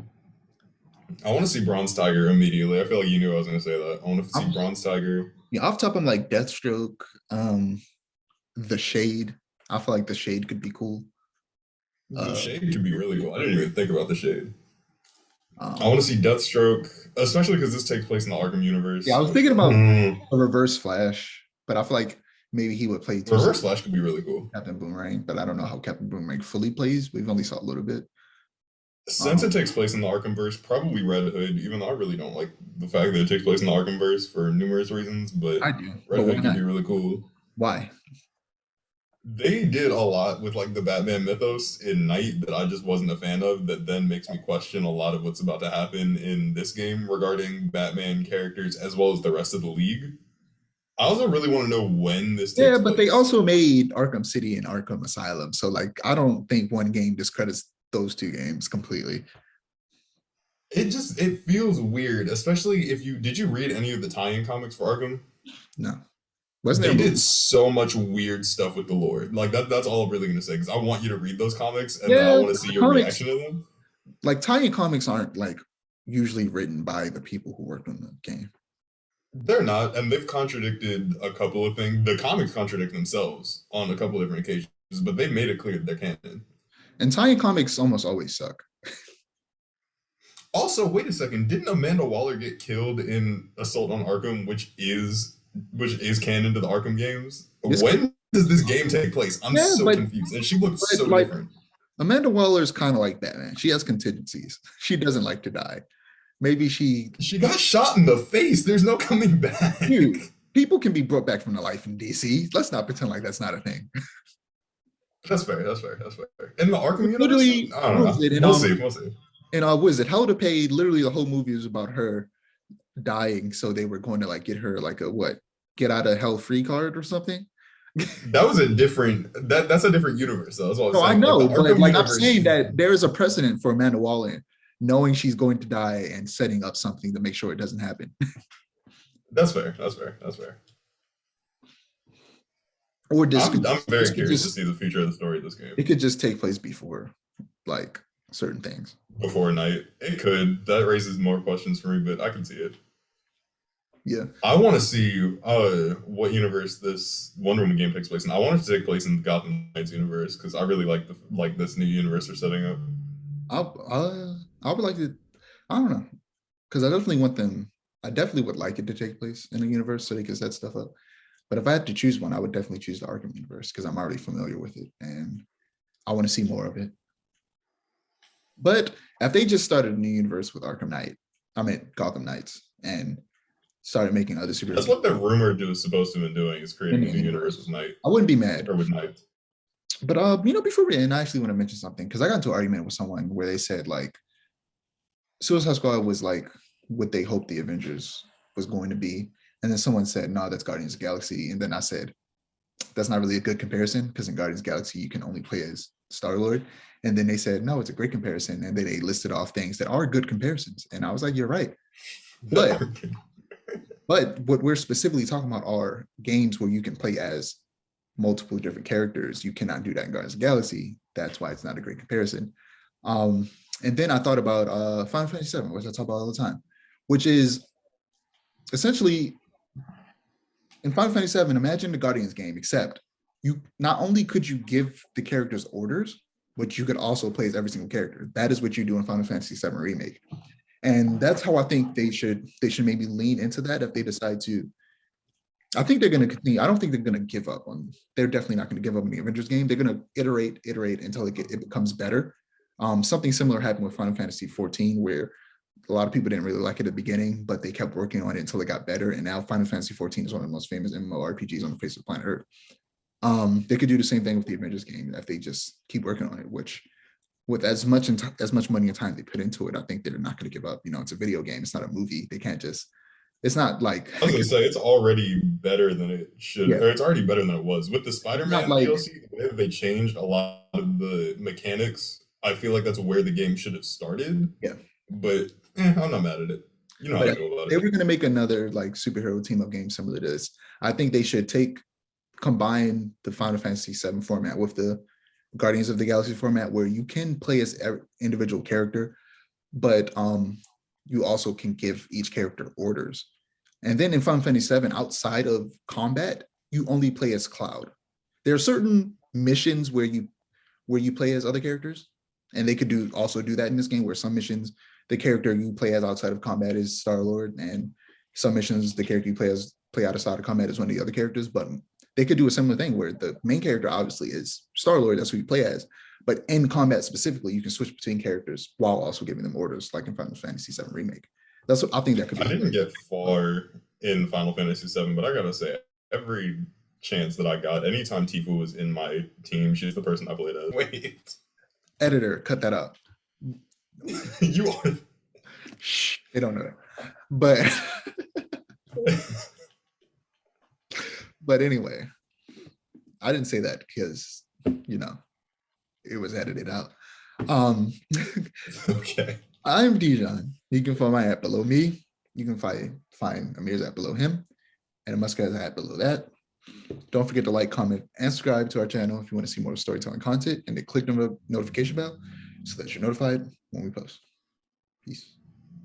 S2: want to see Bronze Tiger immediately. I feel like you knew I was going to say that. I want to see Bronze Tiger.
S1: Yeah, off top, I'm like Deathstroke, the Shade. I feel like the Shade could be cool.
S2: The Shade could be really cool. I didn't even think about the Shade. I want to see Deathstroke, especially because this takes place in the Arkham universe.
S1: Yeah, I was thinking about a Reverse Flash, but I feel like maybe he would play
S2: Reverse Flash could be really cool.
S1: Captain Boomerang, but I don't know how Captain Boomerang fully plays. We've only saw a little bit.
S2: Since it takes place in the Arkhamverse, probably Red Hood, even though I really don't like the fact that it takes place in the Arkhamverse for numerous reasons, but
S1: I do.
S2: Red Hood could be really cool.
S1: Why?
S2: They did a lot with like the Batman mythos in Night that I just wasn't a fan of, that then makes me question a lot of what's about to happen in this game regarding Batman characters as well as the rest of the league. I also really want to know when this takes place.
S1: But they also made Arkham City and Arkham Asylum, so like I don't think one game discredits those 2 games completely.
S2: It feels weird, especially if did you read any of the tie-in comics for Arkham?
S1: No.
S2: They did so much weird stuff with the lore. Like that's all I'm really gonna say, because I want you to read those comics and then I want to see your reaction to them.
S1: Like tie-in comics aren't like usually written by the people who worked on the game.
S2: They're not, and they've contradicted a couple of things. The comics contradict themselves on a couple of different occasions, but they made it clear that they're canon.
S1: And tie-in comics almost always suck.
S2: Also, wait a second. Didn't Amanda Waller get killed in Assault on Arkham, which is canon to the Arkham games?
S1: This,
S2: When does this game take place? I'm
S1: yeah,
S2: so confused. And she looks
S1: but
S2: so
S1: like
S2: different.
S1: Amanda Waller is kind of like Batman. She has contingencies. She doesn't like to die. Maybe she.
S2: She got shot in the face. There's no coming back.
S1: Dude, people can be brought back from the life in DC. Let's not pretend like that's not a thing.
S2: That's fair. That's fair. That's fair. In the Arkham universe,
S1: Literally,
S2: I don't know. We'll see. We'll see.
S1: And what is it? Hell to Pay, literally the whole movie was about her dying, so they were going to like get her like a what? Get out of hell free card or something.
S2: That was a different. That's a different universe. Though. That's what I was saying.
S1: I know,
S2: like,
S1: but like
S2: universe,
S1: I'm saying that there is a precedent for Amanda Waller knowing she's going to die and setting up something to make sure it doesn't happen.
S2: That's fair. That's fair. That's fair.
S1: Or
S2: I'm very curious to see the future of the story of this game.
S1: It could just take place before, like certain things.
S2: Before night, it could. That raises more questions for me, but I can see it.
S1: Yeah,
S2: I want to see what universe this Wonder Woman game takes place in. I want it to take place in the Gotham Knights universe because I really like this new universe they're setting up.
S1: I would like to. I don't know, because I definitely want them. I definitely would like it to take place in a universe so they can set stuff up. But if I had to choose one, I would definitely choose the Arkham universe because I'm already familiar with it and I want to see more of it. But if they just started a new universe with Gotham Knights, and started making other superheroes.
S2: That's what the rumor was supposed to have been doing, is creating a new universe with Knight.
S1: I wouldn't be mad.
S2: Or with Knight.
S1: But before we end, I actually want to mention something because I got into an argument with someone where they said like Suicide Squad was like what they hoped the Avengers was going to be. And then someone said, no, that's Guardians of the Galaxy. And then I said, that's not really a good comparison because in Guardians of the Galaxy, you can only play as Star-Lord. And then they said, no, it's a great comparison. And then they listed off things that are good comparisons. And I was like, you're right. But what we're specifically talking about are games where you can play as multiple different characters. You cannot do that in Guardians of the Galaxy. That's why it's not a great comparison. And then I thought about Final Fantasy VII, which I talk about all the time, which is essentially in Final Fantasy VII, imagine the Guardians game, except you not only could you give the characters orders, but you could also play as every single character. That is what you do in Final Fantasy VII Remake. And that's how I think they should maybe lean into that if they decide to. I think they're going to continue. I don't think they're going to give up on. They're definitely not going to give up on the Avengers game. They're going to iterate until it becomes better. Something similar happened with Final Fantasy 14, where a lot of people didn't really like it at the beginning, but they kept working on it until it got better. And now Final Fantasy 14 is one of the most famous MMORPGs on the face of planet Earth. They could do the same thing with the Avengers game if they just keep working on it, which with as much money and time they put into it, I think they're not going to give up. It's a video game. It's not a movie. They can't just, it's not like.
S2: I was going to say, it's already better than it should, or it's already better than it was. With the Spider-Man DLC, the way that they changed a lot of the mechanics, I feel like that's where the game should have started.
S1: Yeah.
S2: But I'm not mad at it. You know how I feel about it.
S1: They were going to make another like superhero team up game similar to this. I think they should combine the Final Fantasy VII format with the Guardians of the Galaxy format, where you can play as every individual character, but you also can give each character orders. And then in Final Fantasy VII, outside of combat, you only play as Cloud. There are certain missions where you play as other characters, and they could also do that in this game, where some missions the character you play as outside of combat is Star-Lord, and some missions the character you play outside of combat is one of the other characters. But they could do a similar thing where the main character obviously is Star-Lord, that's who you play as, but in combat specifically, you can switch between characters while also giving them orders, like in Final Fantasy VII Remake. That's what I think that could be.
S2: I didn't get far in Final Fantasy VII, but I gotta say, every chance that I got, anytime Tifa was in my team, she's the person I played as. Wait.
S1: Editor, cut that out.
S2: You are.
S1: Shh, they don't know that. But but anyway, I didn't say that because it was edited out.
S2: Okay.
S1: I'm Dijon. You can find my app below me. You can find Amir's app below him, and Muskat's app below that. Don't forget to like, comment, and subscribe to our channel if you want to see more storytelling content, and then click the notification bell so that you're notified when we post. Peace.